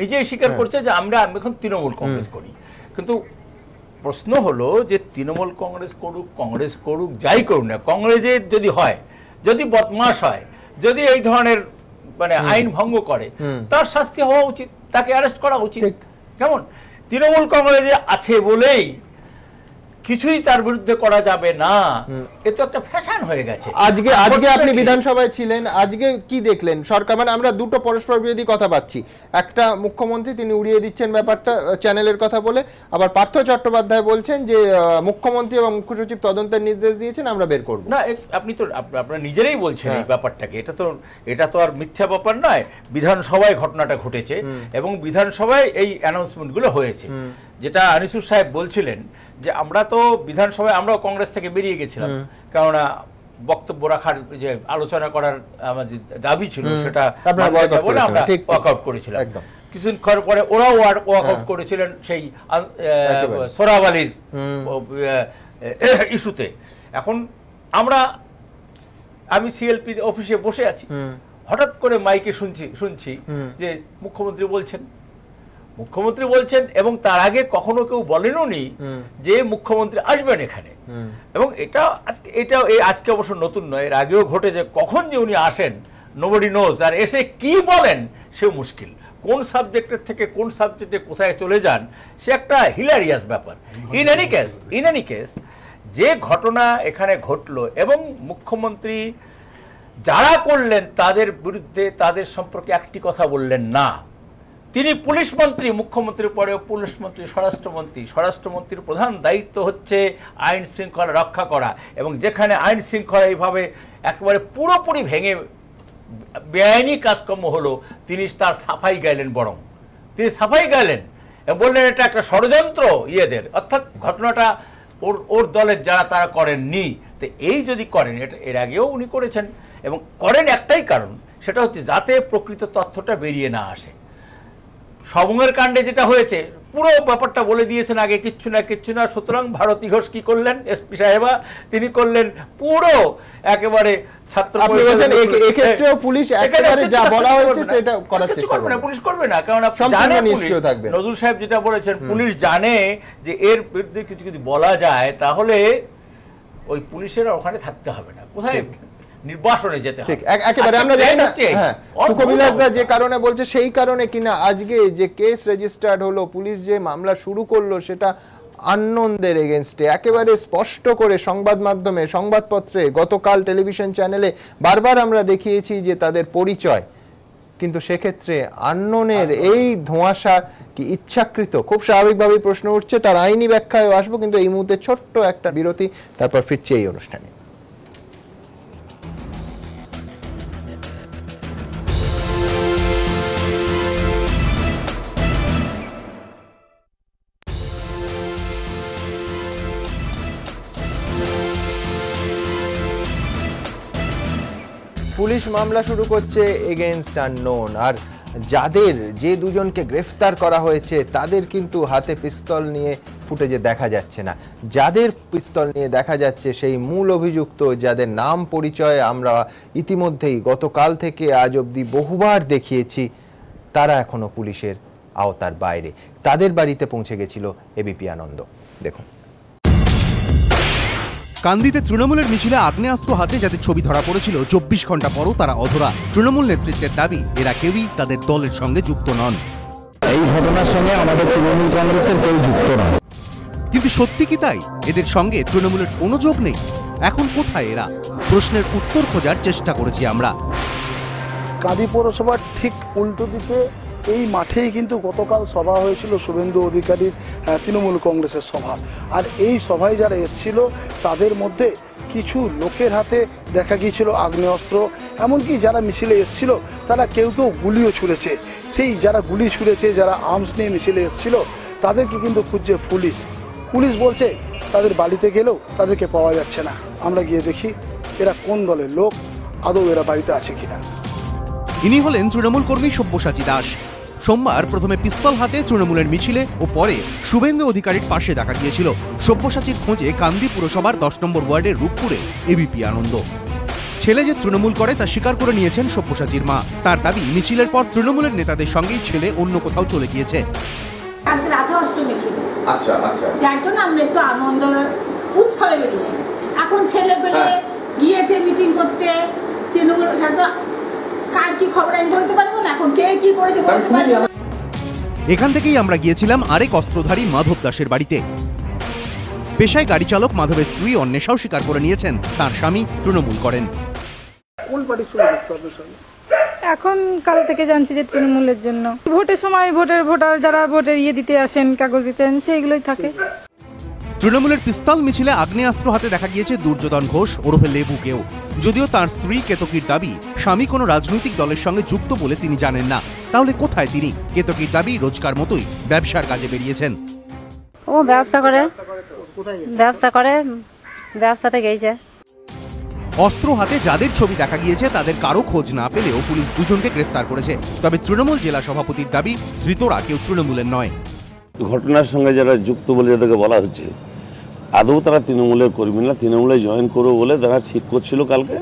নিজেই স্বীকার করছে যে আমরা এখন তৃণমূল কংগ্রেস করি। কিন্তু প্রশ্ন হলো যে তৃণমূল কংগ্রেস করুক যাই করুক না, কংগ্রেসে যদি হয়, যদি বদমাশ হয়, যদি এই ধরনের মানে আইন ভঙ্গ করে, তার শাস্তি হওয়া উচিত, তাকে অ্যারেস্ট করা উচিত। কেমন তৃণমূল কংগ্রেসে আছে বলেই কিছুই তার বিরুদ্ধে করা যাবে না, এ তো একটা ফ্যাশন হয়ে গেছে। আজকে আপনি বিধানসভায় ছিলেন, আজকে কি দেখলেন? সরকার মানে আমরা দুটো পরস্পর বিরোধী কথা পাচ্ছি। একটা মুখ্যমন্ত্রী তিনি উড়িয়ে দিচ্ছেন ব্যাপারটা চ্যানেলের কথা বলে, আবার পার্থ চট্টোপাধ্যায় বলছেন যে মুখ্যমন্ত্রী এবং মুখ্য সচিব তদন্তের নির্দেশ দিয়েছেন, আমরা বের করব না। আপনি তো আপনারা নিজেরাই বলছেন এই ব্যাপারটাকে, এটা তো আর মিথ্যা ব্যাপার নয়। বিধানসভায় ঘটনাটা ঘটেছে এবং বিধানসভায় এই অ্যানাউন্সমেন্টগুলো হয়েছে। যেটা আনিসুর সাহেব বলছিলেন যে আমরা তো বিধানসভায় আমরাও কংগ্রেস থেকে বেরিয়ে গেছিলাম, কেননা বক্তব্য রাখার যে আলোচনা করার আমাদের দাবি ছিল সেটা বলে আমরা ওয়াক আউট করেছিলাম। কিছুক্ষণ পরে ওরাও ওয়াক আউট করেছিলেন সেই সোহরাব আলীর ইস্যুতে। এখন আমি সিএলপি অফিসে বসে আছি, হঠাৎ করে মাইকে শুনছি যে মুখ্যমন্ত্রী বলছেন এবং তার আগে কখনো কেউ বলেনও নি যে মুখ্যমন্ত্রী আসবেন এখানে। এবং এটা আজকে অবশ্য নতুন নয়, এর আগেও ঘটেছে। কখন যে উনি আসেন নোবডি নোজ, আর এসে কি বলেন সেও মুশকিল। কোন সাবজেক্টের থেকে কোন সাবজেক্টে কোথায় চলে যান সে একটা হিলারিয়াস ব্যাপার। ইন এনি কেস যে ঘটনা এখানে ঘটলো এবং মুখ্যমন্ত্রী যারা করলেন তাদের বিরুদ্ধে, তাদের সম্পর্কে একটি কথা বললেন না। তিনি পুলিশ মন্ত্রী, মুখ্যমন্ত্রীর পরেও পুলিশ মন্ত্রী, স্বরাষ্ট্রমন্ত্রী। স্বরাষ্ট্রমন্ত্রীর প্রধান দায়িত্ব হচ্ছে আইন শৃঙ্খলা রক্ষা করা, এবং যেখানে আইন শৃঙ্খলা এইভাবে একেবারে পুরোপুরি ভেঙে বেআইনি কাজকর্ম হলো, তিনি তার সাফাই গাইলেন। বরং তিনি সাফাই গাইলেন এবং বললেন এটা একটা ষড়যন্ত্র ইয়েদের, অর্থাৎ ঘটনাটা ওর দলের যারা তারা করেননি। তো এই যদি করেন, এটা এর আগেও উনি করেছেন, এবং করেন একটাই কারণ, সেটা হচ্ছে যাতে প্রকৃত তথ্যটা বেরিয়ে না আসে। সবংয়ের কাণ্ডে যেটা হয়েছে পুরো ব্যাপারটা বলে দিয়েছেন আগে, কিচ্ছু না। সুতরাং ভারতী ঘোষ কি করলেন, এসপি সাহেবা, তিনি করলেন পুরো একেবারে ছাত্র পুলিশ একেবারে যা বলা হয়েছে সেটা করার চেষ্টা করবে না, পুলিশ করবে না, কারণ নজরুল সাহেব যেটা বলেছেন, পুলিশ জানে যে এর বিরুদ্ধে কিছু যদি বলা যায় তাহলে ওই পুলিশের ওখানে থাকতে হবে না, কোথায় নির্বাসনে যেতে হবে। একেবারে আমরা জানি না সুকবিলাসদা যে কারণে বলছে সেই কারণে কিনা আজকে যে কেস রেজিস্টার্ড হলো, পুলিশ যে মামলা শুরু করলো সেটা আননোনদের এগেইনস্টে একেবারে স্পষ্ট করে সংবাদ মাধ্যমে, সংবাদপত্রে, গতকাল টেলিভিশন চ্যানেলে বারবার আমরা দেখিয়েছি যে তাদের পরিচয়, কিন্তু সেক্ষেত্রে আননোনের এই ধোঁয়াশা কি ইচ্ছাকৃত? খুব স্বাভাবিকভাবেই প্রশ্ন উঠছে, তার আইনি ব্যাখ্যায় আসবো, কিন্তু এই মুহূর্তে ছোট্ট একটা বিরতি, তারপর ফিরছে এই অনুষ্ঠানে। পুলিশ মামলা শুরু করছে এগেইনস্ট আননোন, আর যাদের যে দুজনকে গ্রেফতার করা হয়েছে তাদের কিন্তু হাতে পিস্তল নিয়ে ফুটেজে দেখা যাচ্ছে না। যাদের পিস্তল নিয়ে দেখা যাচ্ছে সেই মূল অভিযুক্ত, যাদের নাম পরিচয় আমরা ইতিমধ্যেই গতকাল থেকে আজ অবধি বহুবার দেখিয়েছি, তারা এখনো পুলিশের আওতার বাইরে। তাদের বাড়িতে পৌঁছে গেছিল এবিপি আনন্দ। দেখুন, কান্দিতে তৃণমূলের মিছিলে আগ্নেয়াস্ত্র হাতে যাদের ছবি ধরা পড়েছিল 24 ঘন্টা পরও তারা অধরা। তৃণমূল নেতৃত্বের দাবি এরা কেউই তাদের দলের সঙ্গে যুক্ত নন। এই ঘটনার সঙ্গে আমাদের তৃণমূল কংগ্রেসের কেউ যুক্ত নয়। কিন্তু সত্যি কি তাই? এদের সঙ্গে তৃণমূলের কোনো যোগ নেই? এখন কোথায় এরা? প্রশ্নের উত্তর খোঁজার চেষ্টা করেছি আমরা। কাঁদি পৌরসভার ঠিক উল্টো দিকে এই মাঠেই কিন্তু গতকাল সভা হয়েছিল শুভেন্দু অধিকারীর তৃণমূল কংগ্রেসের সভা। আর এই সভায় যারা এসেছিল তাদের মধ্যে কিছু লোকের হাতে দেখা গিয়েছিল আগ্নেয়াস্ত্র, এমনকি যারা মিছিলে এসেছিল তারা কেউ কেউ গুলিও ছুঁড়েছে। সেই যারা গুলি ছুঁড়েছে, যারা আর্মস নিয়ে মিছিলে এসেছিল, তাদেরকে কিন্তু খুঁজছে পুলিশ। পুলিশ বলছে তাদের বাড়িতে গেলেও তাদেরকে পাওয়া যাচ্ছে না। আমরা গিয়ে দেখি এরা কোন দলের লোক, আদৌ এরা বাড়িতে আছে কিনা। ইনি হলেন তৃণমূল কর্মী সব্যসাচী দাস। সোমবার প্রথমে পিস্তল হাতে তৃণমূলের মিছিলে ও পরে শুভেন্দু অধিকারীর পাশে দেখা গিয়েছিল। সব্যসাচীর খোঁজে কান্দি পুরসভার 10 নম্বর ওয়ার্ডের রূপপুরে এবিপি আনন্দ। ছেলে যে তৃণমূল করে তা স্বীকার করে নিয়েছেন সব্যসাচীর মা। তার দাবি মিছিলের পর তৃণমূলের নেতাদের সঙ্গেই ছেলে অন্য কোথাও চলে গিয়েছে। রাধা অষ্টমী ছিল, যার জন্য আমরা একটু আনন্দ উৎসবে বেরিয়েছি। এখন ছেলে পেলে গিয়েছে মিটিং করতে তৃণমূলের সাথে, কার কি খবর আমি বলতে পারবো না, এখন কে কি করেছে বলতে পারবো না। এখান থেকেই আমরা গিয়েছিলাম আরেক অস্ত্রধারী মাধব দাসের বাড়িতে। পেশায় গাড়ি চালক মাধবের স্ত্রী অন্বেষাও স্বীকার করে নিয়েছেন তার স্বামী তৃণমূল করেন। এখন কাল থেকে জানছি যে তৃণমূলের জন্য ভোটের সময় ভোটার যারা ভোটের ইয়ে দিতে আসেন, কাগজ দিতে আসেন, সেইগুলোই থাকে। তৃণমূলের পিস্তল মিছিলে আগ্নেয়াস্ত্র হাতে দেখা গিয়েছে দুর্যোধন ঘোষ ওরফে লেবুকেও। যদিও তার স্ত্রী কেতকীর দাবি স্বামী কোনো রাজনৈতিক দলের সঙ্গে যুক্ত বলে তিনি জানেন না। তাহলে কোথায় তিনি? কেতকীর দাবি রোজকার মতোই ব্যবসার কাজে বেরিয়েছেন। ও ব্যবসা করে ব্যবসাতে গেছে। অস্ত্র হাতে যাদের ছবি দেখা গিয়েছে তাদের কারো খোঁজ না পেলেও পুলিশ দুজনকে গ্রেফতার করেছে। তবে তৃণমূল জেলা সভাপতির দাবি ধৃতরা কেউ তৃণমূলের নয়। ঘটনার সঙ্গে যারা যুক্ত বলে যাদেরকে বলা হচ্ছে আদৌ তারা তৃণমূলের কর্মী না, তৃণমূলে জয়েন করবে বলে তারা ঠিক করছিল কালকে।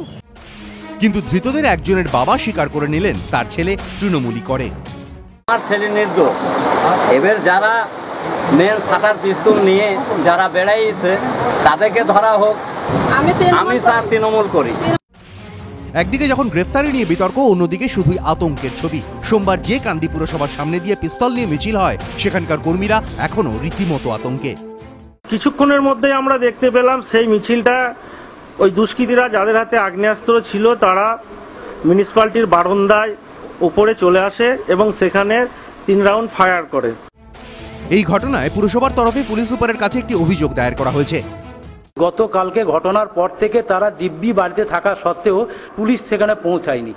কিন্তু ধৃতদের একজনের বাবা স্বীকার করে নিলেন তার ছেলে তৃণমূলই করে। আমার ছেলে নির্দোষ। এবার যারা মেন শাখার পিস্তল নিয়ে যারা বেড়াইছে তাদেরকে ধরা হোক। আমি স্যার তৃণমূল করি। একদিকে যখন গ্রেফতারি নিয়ে বিতর্ক, অন্যদিকে শুধুই আতঙ্কের ছবি। সোমবার যে কান্দি পুরসভার সামনে দিয়ে পিস্তল নিয়ে মিছিল হয়, সেখানকার কর্মীরা এখনো রীতিমতো আতঙ্কে। কিছুক্ষণের মধ্যে আমরা দেখতে পেলাম সেই মিছিলটা ওই দুষ্কৃতীরা যাদের হাতে আগ্নেয়াস্ত্র ছিল তারা মিউনিসিপ্যালিটির বারান্দায় উপরে চলে আসে এবং সেখানে 3 রাউন্ড ফায়ার করে। এই ঘটনায় পুরসভার তরফে পুলিশ সুপারের কাছে একটি অভিযোগ দায়ের করা হয়েছে। গতকালকে ঘটনার পর থেকে তারা দিব্যি বাড়িতে থাকা সত্ত্বেও পুলিশ সেখানে পৌঁছায়নি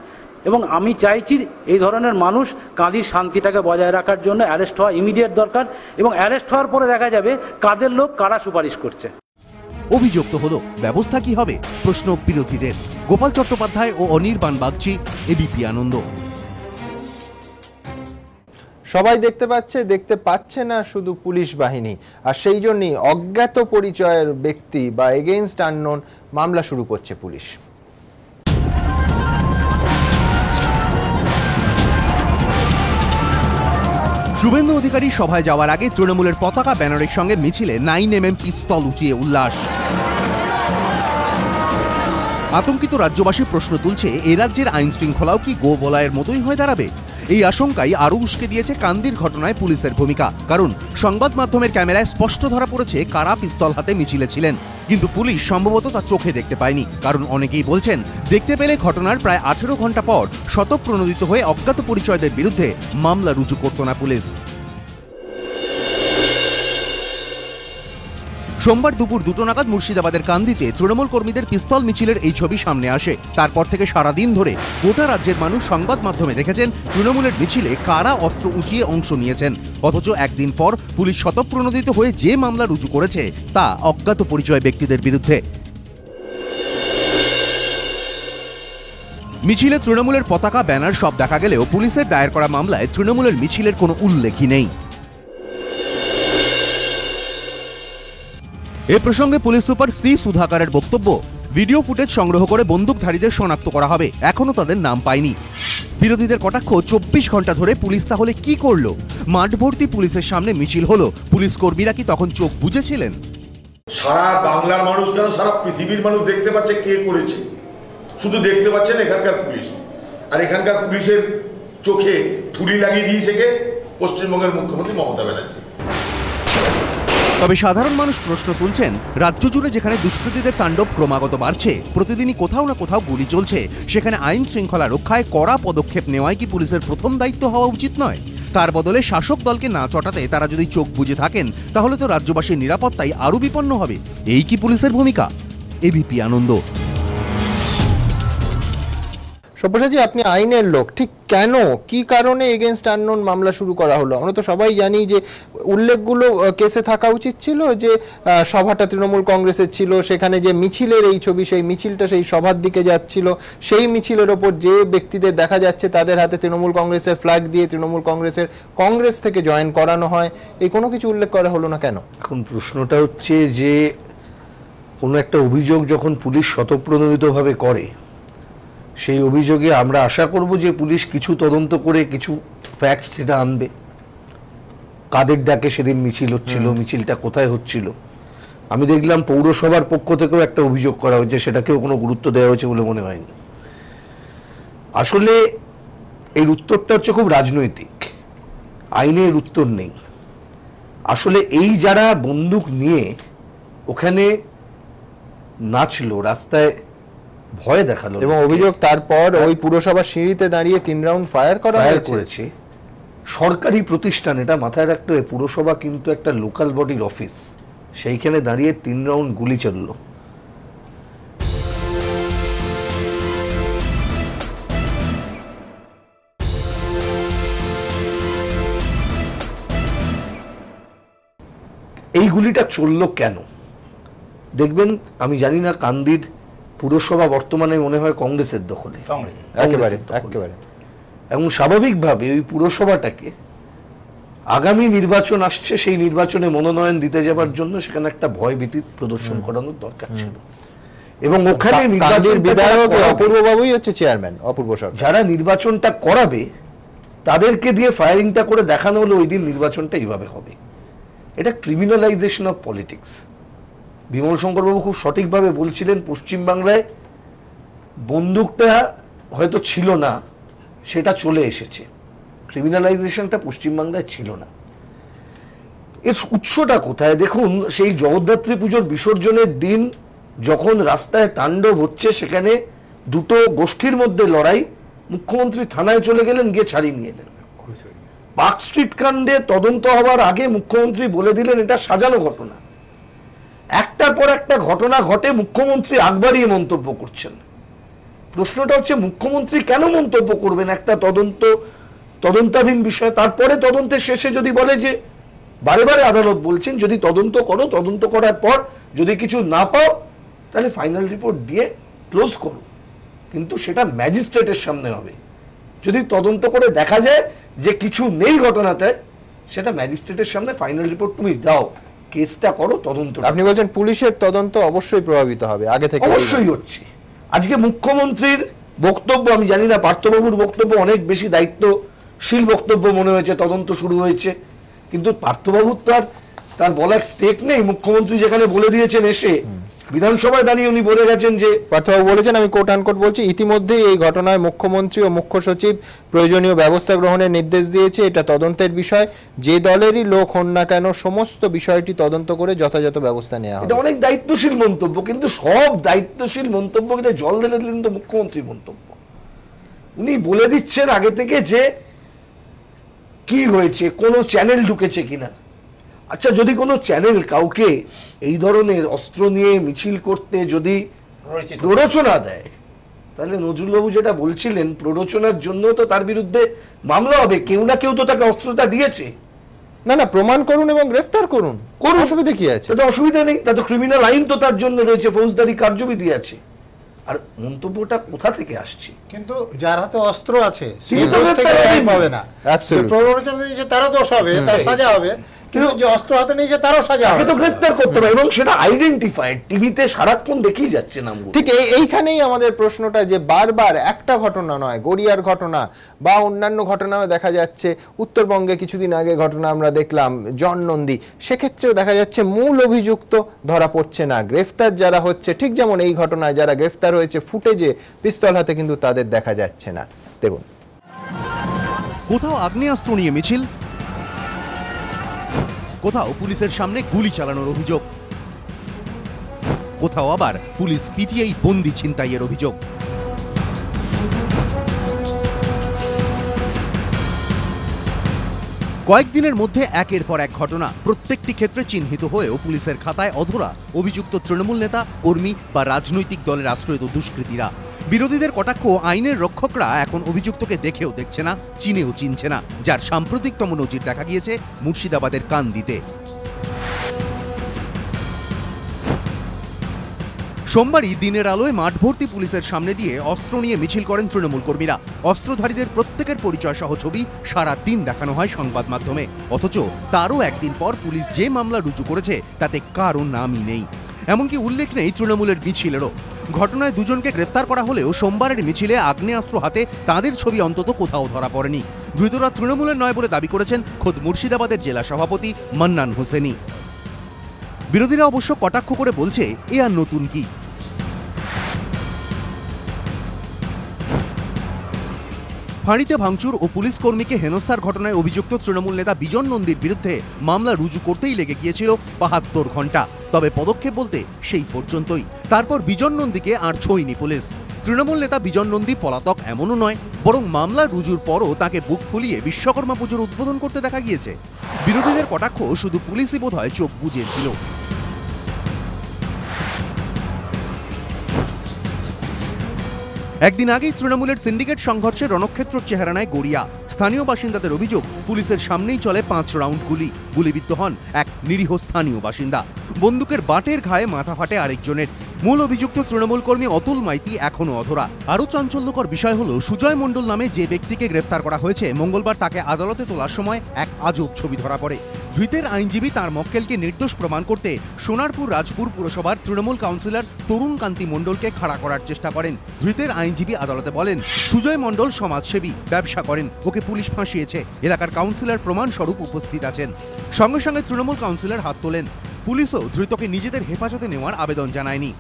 এবং আমি চাইছি এই ধরনের মানুষ কাঁদির শান্তিটাকে বজায় রাখার জন্য অ্যারেস্ট হওয়া ইমিডিয়েট দরকার এবং অ্যারেস্ট হওয়ার পরে দেখা যাবে কাদের লোক কারা সুপারিশ করছে। অভিযোগ তো হলো, ব্যবস্থা কি হবে প্রশ্ন বিরোধীদের। গোপাল চট্টোপাধ্যায় ও অনির্বাণ বাগচি, এবিপি আনন্দ। সবাই দেখতে পাচ্ছে না শুধু পুলিশ বাহিনী, আর সেই জন্যই অজ্ঞাত পরিচয়ের ব্যক্তি বা এগেইনস্ট আননোন মামলা শুরু করছে পুলিশ। শুভেন্দু অধিকারী সভায় যাওয়ার আগে তৃণমূলের পতাকা ব্যানারের সঙ্গে মিছিলে 9mm পিস্তল উঠিয়ে উল্লাস। আতঙ্কিত রাজ্যবাসী প্রশ্ন তুলছে, এ রাজ্যের আইন শৃঙ্খলাও কি গোবলয়ের মতোই হয়ে দাঁড়াবে? এই আশঙ্কাই আরও উস্কে দিয়েছে কান্দির ঘটনায় পুলিশের ভূমিকা। কারণ সংবাদ মাধ্যমের ক্যামেরায় স্পষ্ট ধরা পড়েছে কারা পিস্তল হাতে মিছিলে ছিলেন, কিন্তু পুলিশ সম্ভবত তা চোখে দেখতে পায়নি। কারণ অনেকেই বলছেন, দেখতে পেলে ঘটনার প্রায় 18 ঘন্টা পর স্বতঃপ্রণোদিত হয়ে অজ্ঞাত পরিচয়দের বিরুদ্ধে মামলা রুজু করত না পুলিশ। সোমবার দুপুর 2টো নাগাদ মুর্শিদাবাদের কান্দিতে তৃণমূল কর্মীদের পিস্তল মিছিলের এই ছবি সামনে আসে। তারপর থেকে সারাদিন ধরে গোটা রাজ্যের মানুষ সংবাদ মাধ্যমে দেখেছেন তৃণমূলের মিছিলে কারা অস্ত্র উঁচিয়ে অংশ নিয়েছেন। অথচ একদিন পর পুলিশ স্বতঃপ্রণোদিত হয়ে যে মামলা রুজু করেছে তা অজ্ঞাত পরিচয় ব্যক্তিদের বিরুদ্ধে। মিছিলে তৃণমূলের পতাকা ব্যানার সব দেখা গেলেও পুলিশের দায়ের করা মামলায় তৃণমূলের মিছিলের কোনো উল্লেখই নেই। এ প্রসঙ্গে পুলিশ সুপার সি সুধাকরের বক্তব্য, ভিডিও ফুটেজ সংগ্রহ করে বন্দুকধারীদের শনাক্ত করা হবে, এখনো তাদের নাম পায়নি। বিরোধীদের কটাক্ষ, 24 ঘন্টা ধরে পুলিশ তাহলে কি করলো? মাঠ ভর্তি পুলিশের সামনে মিছিল হলো, পুলিশ কর্মীরা কি তখন চোখ বুজেছিলেন? সারা বাংলার মানুষ কেন সারা পৃথিবীর মানুষ দেখতে পাচ্ছে কে করেছে, শুধু দেখতে পাচ্ছেন এখানকার পুলিশ। আর এখানকার পুলিশের চোখে থুলি লাগিয়ে দিয়েছে কে? পশ্চিমবঙ্গের মুখ্যমন্ত্রী মমতা ব্যানার্জি। তবে সাধারণ মানুষ প্রশ্ন তুলছেন, রাজ্য জুড়ে যেখানে দুষ্কৃতীদের তাণ্ডব ক্রমাগত বাড়ছে, প্রতিদিনই কোথাও না কোথাও গুলি চলছে, সেখানে আইন শৃঙ্খলা রক্ষায় কড়া পদক্ষেপ নেওয়াই কি পুলিশের প্রথম দায়িত্ব হওয়া উচিত নয়? তার বদলে শাসক দলকে না চটাতে তারা যদি চোখ বুজে থাকেন, তাহলে তো রাজ্যবাসীর নিরাপত্তাই আরও বিপন্ন হবে। এই কি পুলিশের ভূমিকা? এবিপি আনন্দ। সব্যসাচী, আপনি আইনের লোক, ঠিক কেন, কি কারণে এগেইনস্ট আননোন মামলা শুরু করা হলো? আমরা তো সবাই জানি যে উল্লেখগুলো কেসে থাকা উচিত ছিল, যে সভাটা তৃণমূল কংগ্রেসের ছিল, সেখানে যে মিছিলের এই ছবি, সেই মিছিলটা সেই সভার দিকে যাচ্ছিল, সেই মিছিলের ওপর যে ব্যক্তিদের দেখা যাচ্ছে তাদের হাতে তৃণমূল কংগ্রেসের ফ্ল্যাগ দিয়ে তৃণমূল কংগ্রেস থেকে জয়েন করানো হয়, এই কোনো কিছু উল্লেখ করা হলো না কেন? এখন প্রশ্নটা হচ্ছে যে কোনো একটা অভিযোগ যখন পুলিশ স্বতঃপ্রণোদিতভাবে করে, সেই অভিযোগে আমরা আশা করব যে পুলিশ কিছু তদন্ত করে কিছু ফ্যাক্টস সেটা আনবে। কাদের ডাকে সেদিন মিছিল হচ্ছিল, মিছিলটা কোথায় হচ্ছিল। আমি দেখলাম পৌরসভার পক্ষ থেকেও একটা অভিযোগ করা হয়েছে, সেটাকেও কোনো গুরুত্ব দেওয়া হয়েছে বলে মনে হয়নি। আসলে এর উত্তরটা হচ্ছে খুব রাজনৈতিক, আইনের উত্তর নেই। আসলে এই যারা বন্দুক নিয়ে ওখানে নাচলো, রাস্তায় ভয় দেখালো, এবং অভিযোগ তারপর ওই পুরসভার সিঁড়িতে দাঁড়িয়ে 3 রাউন্ড ফায়ার করেছে সরকারি প্রতিষ্ঠান। এটা মাথায় রাখতে হবে, পুরসভা কিন্তু একটা লোকাল বডির অফিস, সেইখানে দাঁড়িয়ে 3 রাউন্ড গুলি চললো। এই গুলিটা চললো কেন দেখবেন, আমি জানি না। কান্দির পুরসভা বর্তমানে মনে হয় কংগ্রেসের দখলে, একেবারে। এবং স্বাভাবিকভাবে ওই পুরসভাটাকে আগামী নির্বাচন আসছে, সেই নির্বাচনে মনোনয়ন দিতে যাবার জন্য সেখানে একটা ভয় ভীতি প্রদর্শন করানোর দরকার ছিল। এবং ওখানে বিধায়ক অপূর্ব বাবুই হচ্ছে চেয়ারম্যান, অপূর্ব সরকার। যারা নির্বাচনটা করাবে তাদেরকে দিয়ে ফায়ারিংটা করে দেখানো হলো ওই দিন নির্বাচনটা এইভাবে হবে। এটা criminalisation of politics. Bimal Shankar বাবু খুব সঠিকভাবে বলছিলেন, পশ্চিমবাংলায় বন্দুকটা হয়তো ছিল না, সেটা চলে এসেছে। ক্রিমিনালাইজেশনটা পশ্চিমবাংলায় ছিল না। এর উৎসটা কোথায় দেখুন, সেই জগদ্ধাত্রী পুজোর বিসর্জনের দিন যখন রাস্তায় তাণ্ডব হচ্ছে, সেখানে দুটো গোষ্ঠীর মধ্যে লড়াই, মুখ্যমন্ত্রী থানায় চলে গেলেন, গিয়ে ছাড়িয়ে নিয়ে এলেন। পার্কস্ট্রিট কাণ্ডে তদন্ত হওয়ার আগে মুখ্যমন্ত্রী বলে দিলেন এটা সাজানো ঘটনা। একটার পর একটা ঘটনা ঘটে, মুখ্যমন্ত্রী আগ বাড়িয়ে মন্তব্য করছেন। প্রশ্নটা হচ্ছে মুখ্যমন্ত্রী কেন মন্তব্য করবেন একটা তদন্তাধীন বিষয়? তারপরে তদন্তের শেষে যদি বলে যে, বারে বারে আদালত বলছেন যদি তদন্ত করো, তদন্ত করার পর যদি কিছু না পাও তাহলে ফাইনাল রিপোর্ট দিয়ে ক্লোজ করো, কিন্তু সেটা ম্যাজিস্ট্রেটের সামনে হবে। যদি তদন্ত করে দেখা যায় যে কিছু নেই ঘটনাতে, সেটা ম্যাজিস্ট্রেটের সামনে ফাইনাল রিপোর্ট তুমি দাও, কেসটা করো, তদন্ত। আপনি বলছেন পুলিশের তদন্ত অবশ্যই প্রভাবিত হবে আগে থেকে? অবশ্যই হচ্ছে। আজকে মুখ্যমন্ত্রীর বক্তব্য, আমি জানি না পার্থবাবুর বক্তব্য অনেক বেশি দায়িত্বশীল বক্তব্য মনে হয়েছে, তদন্ত শুরু হয়েছে, কিন্তু পার্থবাবুর তো আর তার বলার স্টেক নেই। মুখ্যমন্ত্রী যেখানে বলে দিয়েছেন, এসে বিধানসভায় দাঁড়িয়ে উনি বলে গেছেন যে, পার্থবাবু বলেছেন, আমি কোট আনকোট বলছি, ইতিমধ্যেই এই ঘটনায় মুখ্যমন্ত্রী ও মুখ্য সচিব প্রয়োজনীয় ব্যবস্থা গ্রহণের নির্দেশ দিয়েছে। এটা তদন্তের বিষয়, যে দলেরই লোক হন না কেন সমস্ত বিষয়টি তদন্ত করে যথাযথ ব্যবস্থা নেওয়া হবে। এটা অনেক দায়িত্বশীল মন্তব্য, কিন্তু সব দায়িত্বশীল মন্তব্য কিন্তু জল ঢেলে দিলেন তো মুখ্যমন্ত্রী মন্তব্য। উনি বলে দিচ্ছেন আগে থেকে যে কি হয়েছে, কোন চ্যানেল ঢুকেছে কিনা। আচ্ছা, যদি কোনো চ্যানেল কাউকে এই ধরনের অস্ত্র নিয়ে মিছিল করতে যদি প্ররোচনা দেয়, তাহলে নজরুলবাবু যেটা বলছিলেন, প্ররোচনার জন্য তো তার বিরুদ্ধে মামলা হবে, কেউ না কেউ তো তাকে অস্ত্রটা দিয়েছে। না না, প্রমাণ করুন এবং গ্রেফতার করুন, কোন অসুবিধা কি আছে? তাতে অসুবিধা নেই, তাতে ক্রিমিনাল আইন তো তার জন্য রয়েছে, ফৌজদারি কার্যবিধি আছে। আর মন্তব্যটা কোথা থেকে আসছে? কিন্তু যার হাতে অস্ত্র আছে সেই দোষ থেকে পাবে না, প্ররোচনা দিয়েছে তারও দোষ হবে, তার সাজা হবে, কিন্তু যে অস্ত্র হাতে নিয়েছে তারও সাজা হবে। তো গ্রেফতার করতে হবে এবং সেটা আইডেন্টিফাইড, টিভিতে সারাক্ষণ দেখেই যাচ্ছে নামগুলো। ঠিক এইখানেই আমাদের প্রশ্নটা, যে বারবার একটা ঘটনা নয়, গড়িয়ার ঘটনা বা অন্যান্য ঘটনাও দেখা যাচ্ছে, উত্তরবঙ্গে কিছুদিন আগে ঘটনা আমরা দেখলাম জন নন্দী, সেক্ষেত্রেও দেখা যাচ্ছে মূল অভিযুক্ত ধরা পড়ছে না, গ্রেফতার যারা হচ্ছে, ঠিক যেমন এই ঘটনায় যারা গ্রেফতার হয়েছে ফুটেজে পিস্তল হাতে, কিন্তু তাদের দেখা যাচ্ছে না। দেখুন, কোথাও আগ্নেয়াস্ত্র নিয়ে মিছিল, কোথাও পুলিশের সামনে গুলি চালানোর অভিযোগ, কোথাও আবার পুলিশ পিটিয়েই বন্দি ছিনতাইয়ের অভিযোগ। কয়েকদিনের মধ্যে একের পর এক ঘটনা, প্রত্যেকটি ক্ষেত্রে চিহ্নিত হয়েও পুলিশের খাতায় অধরা অভিযুক্ত তৃণমূল নেতা, কর্মী বা রাজনৈতিক দলের আশ্রয়িত দুষ্কৃতীরা। বিরোধীদের কটাক্ষ, আইনের রক্ষকরা এখন অভিযুক্তকে দেখেও দেখছে না, চিনেও চিনছে না, যার সাম্প্রতিকতম নজির দেখা গিয়েছে মুর্শিদাবাদের কান্দিতে। সোমবারই দিনের আলোয় মাঠ ভর্তি পুলিশের সামনে দিয়ে অস্ত্র নিয়ে মিছিল করেন তৃণমূল কর্মীরা। অস্ত্রধারীদের প্রত্যেকের পরিচয় সহ ছবি সারা দিন দেখানো হয় সংবাদ মাধ্যমে, অথচ তারও একদিন পর পুলিশ যে মামলা রুজু করেছে তাতে কারো নামই নেই, এমনকি উল্লেখ নেই তৃণমূলের মিছিলেরও। ঘটনায় দুজনকে গ্রেফতার করা হলেও সোমবারের মিছিলে আগ্নেয়াস্ত্র হাতে তাদের ছবি অন্তত কোথাও ধরা পড়েনি। ধৃতরা তৃণমূলের নয় বলে দাবি করেছেন খোদ মুর্শিদাবাদের জেলা সভাপতি মান্নান হোসেনি। বিরোধীরা অবশ্য কটাক্ষ করে বলছে, এ আর নতুন কি? ফাঁড়িতে ভাঙচুর ও পুলিশ কর্মীকে হেনস্থার ঘটনায় অভিযুক্ত তৃণমূল নেতা বিজন নন্দীর বিরুদ্ধে মামলা রুজু করতেই লেগে গিয়েছিল ৭২ ঘন্টা। তবে পদক্ষেপ বলতে সেই পর্যন্তই। তারপর বিজন নন্দীকে আর ছোঁয়নি পুলিশ। তৃণমূল নেতা বিজন নন্দী পলাতক এমনও নয়, বরং মামলা রুজুর পরও তাকে বুক ফুলিয়ে বিশ্বকর্মা পুজোর উদ্বোধন করতে দেখা গিয়েছে। বিরোধীদের কটাক্ষ, শুধু পুলিশই বোধহয় চোখ বুজেছিল। একদিন আগেই তৃণমূলের সিন্ডিকেট সংঘর্ষে রণক্ষেত্র চেহারা নেয় গড়িয়া। স্থানীয় বাসিন্দাদের অভিযোগ, পুলিশের সামনেই চলে ৫ রাউন্ড গুলি, গুলিবিদ্ধ হন এক নিরীহ স্থানীয় বাসিন্দা। বন্দুকের বাটের ঘায়ে মাথা ফাটে আরেকজনের। মূল অভিযুক্ত তৃণমূল কর্মী অতুল মাইতি এখনো অধরা। আরও চাঞ্চল্যকর বিষয় হলো, সুজয় মণ্ডল নামে যে ব্যক্তিকে গ্রেফতার করা হয়েছে, মঙ্গলবার তাকে আদালতে তোলার সময় এক আজব ছবি ধরা পড়ে। ধৃতের আইনজীবী তার মক্কেলকে নির্দোষ প্রমাণ করতে সোনারপুর রাজপুর পুরসভার তৃণমূল কাউন্সিলর তরুণ কান্তি মণ্ডলকে খাড়া করার চেষ্টা করেন। ধৃতের আইনজীবী আদালতে বলেন, সুজয় মণ্ডল সমাজসেবী, ব্যবসা করেন, ওকে পুলিশ ফাঁসিয়েছে। এলাকার কাউন্সিলর প্রমাণস্বরূপ উপস্থিত আছেন। সঙ্গে সঙ্গে তৃণমূল কাউন্সিলর হাত তোলেন। পুলিশও ধৃতকে নিজেদের হেফাজতে নেওয়ার আবেদন জানায়নি।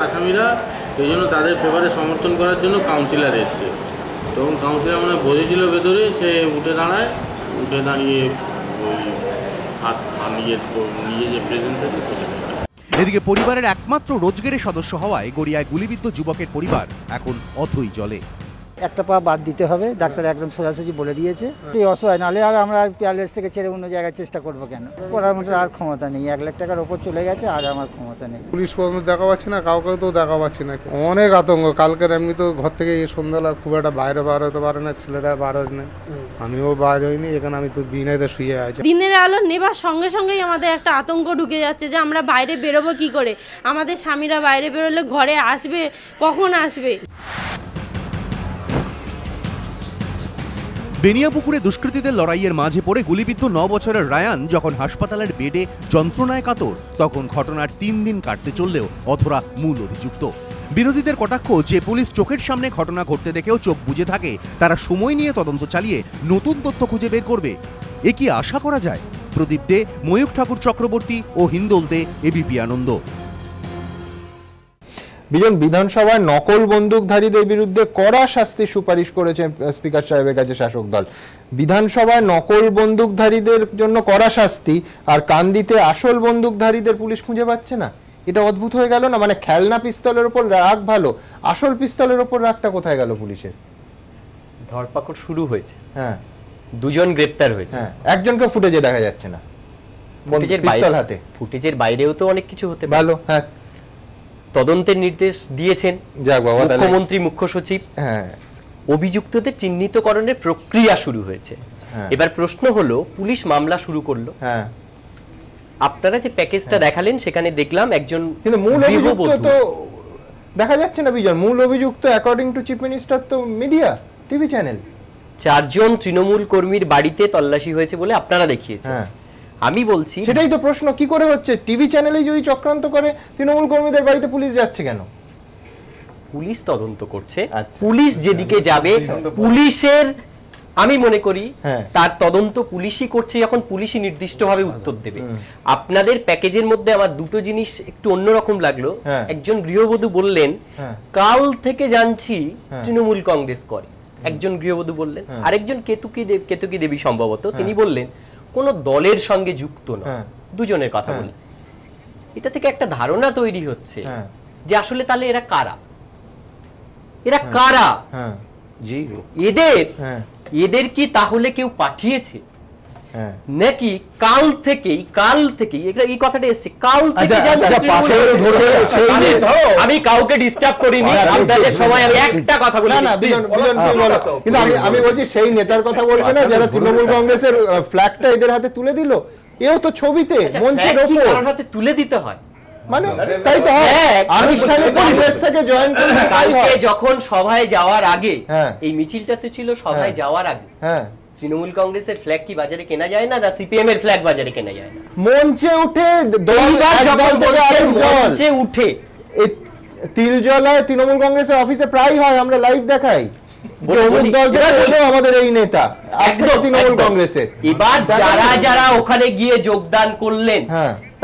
আসামিরা এই জন্য তাদের পেপারে সমর্থন করার জন্য কাউন্সিলর এসছে, তখন কাউন্সিলর মানে বসেছিল ভেতরে, সে উঠে দাঁড়ায়, উঠে দাঁড়িয়ে ওই হাত নিজে যে প্রেজেন্ট আছে সেটা। এদিকে পরিবারের একমাত্র রোজগারের সদস্য হওয়ায় গড়িয়ায় গুলিবিদ্ধ যুবকের পরিবার এখন অথই জলে। একটা পা বাদ দিতে হবে, ডাক্তার একদম সোজাসুজি বলে দিয়েছে। এই অসহায়, নাহলে আর আমরা প্যালেস থেকে ছেড়ে অন্য জায়গায় চেষ্টা করবো কেন? করার মতো আর ক্ষমতা নেই, 1 লাখ টাকার ওপর চলে গেছে, আর আমার ক্ষমতা নেই। পুলিশ কর্মী দেখা পাচ্ছি না, কাউকে তো দেখা পাচ্ছি না, অনেক আতঙ্ক। কালকের এমনি তো ঘর থেকে এই সন্ধ্যাবেলা খুব একটা বাইরে বার হতে পারে না, ছেলেরা বার হয় না, আমিও বার হইনি, এখানে আমি তো বিনাইতে শুয়ে আছি। দিনের আলো নেবার সঙ্গে সঙ্গেই আমাদের একটা আতঙ্ক ঢুকে যাচ্ছে যে আমরা বাইরে বেরোবো কি করে, আমাদের স্বামীরা বাইরে বেরোলে ঘরে আসবে, কখন আসবে। বেনিয়াপুকুরে দুষ্কৃতীদের লড়াইয়ের মাঝে পড়ে গুলিবিদ্ধ 9 বছরের রায়ান যখন হাসপাতালের বেডে যন্ত্রণায় কাতর, তখন ঘটনার 3 দিন কাটতে চললেও অধরা মূল অভিযুক্ত। বিরোধীদের কটাক্ষ যে পুলিশ চোখের সামনে ঘটনা ঘটতে দেখেও চোখ বুজে থাকে, তারা সময় নিয়ে তদন্ত চালিয়ে নতুন তথ্য খুঁজে বের করবে। এ কি আশা করা যায়? প্রদীপ দে, ময়ূখ ঠাকুর চক্রবর্তী ও হিন্দোল দে, এবিপি আনন্দ। বিজন, বিধানসভায় নকল বন্দুকধারীদের বিরুদ্ধে কড়া শাস্তি সুপারিশ করেছে স্পিকার সাহেবের কাছে শাসক দল। বিধানসভায় নকল বন্দুকধারীদের জন্য কড়া শাস্তি, আর কান্দিতে আসল বন্দুকধারীদের পুলিশ খুঁজে পাচ্ছে না। এটা অদ্ভুত হয়ে গেল না? মানে খেলনা পিস্তলের উপর রাগ ভালো, আসল পিস্তলের উপর রাগটা কোথায় গেল পুলিশের? ধরপাকড় শুরু হয়েছে, হ্যাঁ, 2 জন গ্রেপ্তার হয়েছে, হ্যাঁ, একজনকে ফুটেজে দেখা যাচ্ছে না, পিস্তল হাতে। ফুটেজের বাইরেও তো অনেক কিছু হতে পারে। ভালো, হ্যাঁ, তদন্তের নির্দেশ দিয়েছেন মুখ্যমন্ত্রী, মুখ্য সচিব। হ্যাঁ, অভিযুক্তদের চিহ্নিতকরণের প্রক্রিয়া শুরু হয়েছে। এবার প্রশ্ন হলো, পুলিশ মামলা শুরু করলো। হ্যাঁ, আপনারা যে প্যাকেজটা দেখালেন সেখানে দেখলাম একজন, কিন্তু মূল অভিযুক্ত তো দেখা যাচ্ছে না বিজন। মূল অভিযুক্ত অ্যাকর্ডিং টু চিফ মিনিস্টার তো মিডিয়া, টিভি চ্যানেল। 4 জন তৃণমূল কর্মীর বাড়িতে তল্লাশি হয়েছে বলে আপনারা দেখিয়েছেন। আমি বলছি সেটাই তো প্রশ্ন, কি করে হচ্ছে? টিভি চ্যানেলে যদি চক্রান্ত করে তৃণমূল কর্মীদের বাড়িতে পুলিশ যাচ্ছে কেন? পুলিশ তদন্ত করছে, পুলিশ যেদিকে যাবে, পুলিশের আমি মনে করি তার তদন্ত পুলিশই করছে, যখন পুলিশই নির্দিষ্টভাবে উত্তর দেবে। আপনাদের প্যাকেজের মধ্যে আমার 2টো জিনিস একটু অন্যরকম লাগলো। একজন গৃহবধূ বললেন কাল থেকে জানছি তৃণমূল কংগ্রেস করে, একজন গৃহবধূ বললেন। আরেকজন কেতকী দেবী সম্ভবত, তিনি বললেন কোন দলের সঙ্গে যুক্ত না। দুজনের কথা বলি, এটা থেকে একটা ধারণা তৈরি হচ্ছে যে আসলে তাহলে এরা কারা, এরা কারা, এদের কি তাহলে কেউ পাঠিয়েছে নাকি কাল থেকেই এই কথাটা এসছে, কাল থেকে আমি কাউকে ডিস্টার্ব করিনি, আপনাদের সময় আমি একটা কথা বলি না, কিন্তু আমি বলছি সেই নেতার কথা বলবে না যারা তৃণমূল কংগ্রেসের ফ্ল্যাগটা এদের হাতে তুলে দিল। এও তো ছবিতে মঞ্চের ওপর হাতে তুলে দিতে হয়, মানে তাই তো আনুষ্ঠানিক কংগ্রেস থেকে জয়েন করতে কালকে যখন সভায় যাওয়ার আগে, এই মিছিলটাতে ছিল সভায় যাওয়ার আগে, তৃণমূল কংগ্রেসের ফ্ল্যাগ কি বাজারে কেনা যায় না, না সিপিএম এর ফ্ল্যাগ বাজারে কেনা যায় না? মঞ্চে উঠে মঞ্চে উঠে তিলজলায় তৃণমূল কংগ্রেসের অফিসে প্রায় হয়, আমরা লাইভ দেখাই, আমাদের এই নেতা তৃণমূল কংগ্রেসের। এবার যারা যারা ওখানে গিয়ে যোগদান করলেন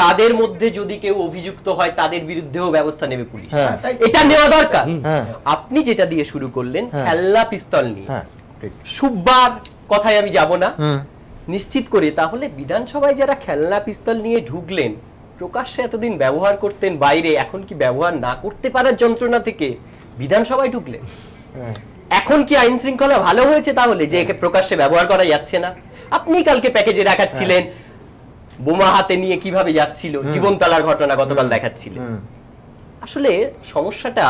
তাদের মধ্যে যদি কেউ অভিযুক্ত হয় তাদের বিরুদ্ধেও ব্যবস্থা নেবে পুলিশ, এটা নেওয়া দরকার। আপনি যেটা দিয়ে শুরু করলেন খেলনা পিস্তল নিয়ে, সুব্বার কথায় আমি যাব না, নিশ্চিত করে তাহলে বিধানসভায় যারা খেলনা পিস্তল নিয়ে ঢুকলেন, প্রকাশ্যে এতদিন ব্যবহার করতেন বাইরে, এখন কি ব্যবহার না করতে পারার যন্ত্রণা থেকে বিধানসভায় ঢুকলেন? এখন কি আইন শৃঙ্খলা ভালো হয়েছে তাহলে যে একে প্রকাশ্যে ব্যবহার করা যাচ্ছে না? আপনি কালকে প্যাকেজে দেখাচ্ছিলেন বোমা হাতে নিয়ে কিভাবে যাচ্ছিল, জীবনতলার ঘটনা গতকাল দেখাচ্ছিলেন। আসলে সমস্যাটা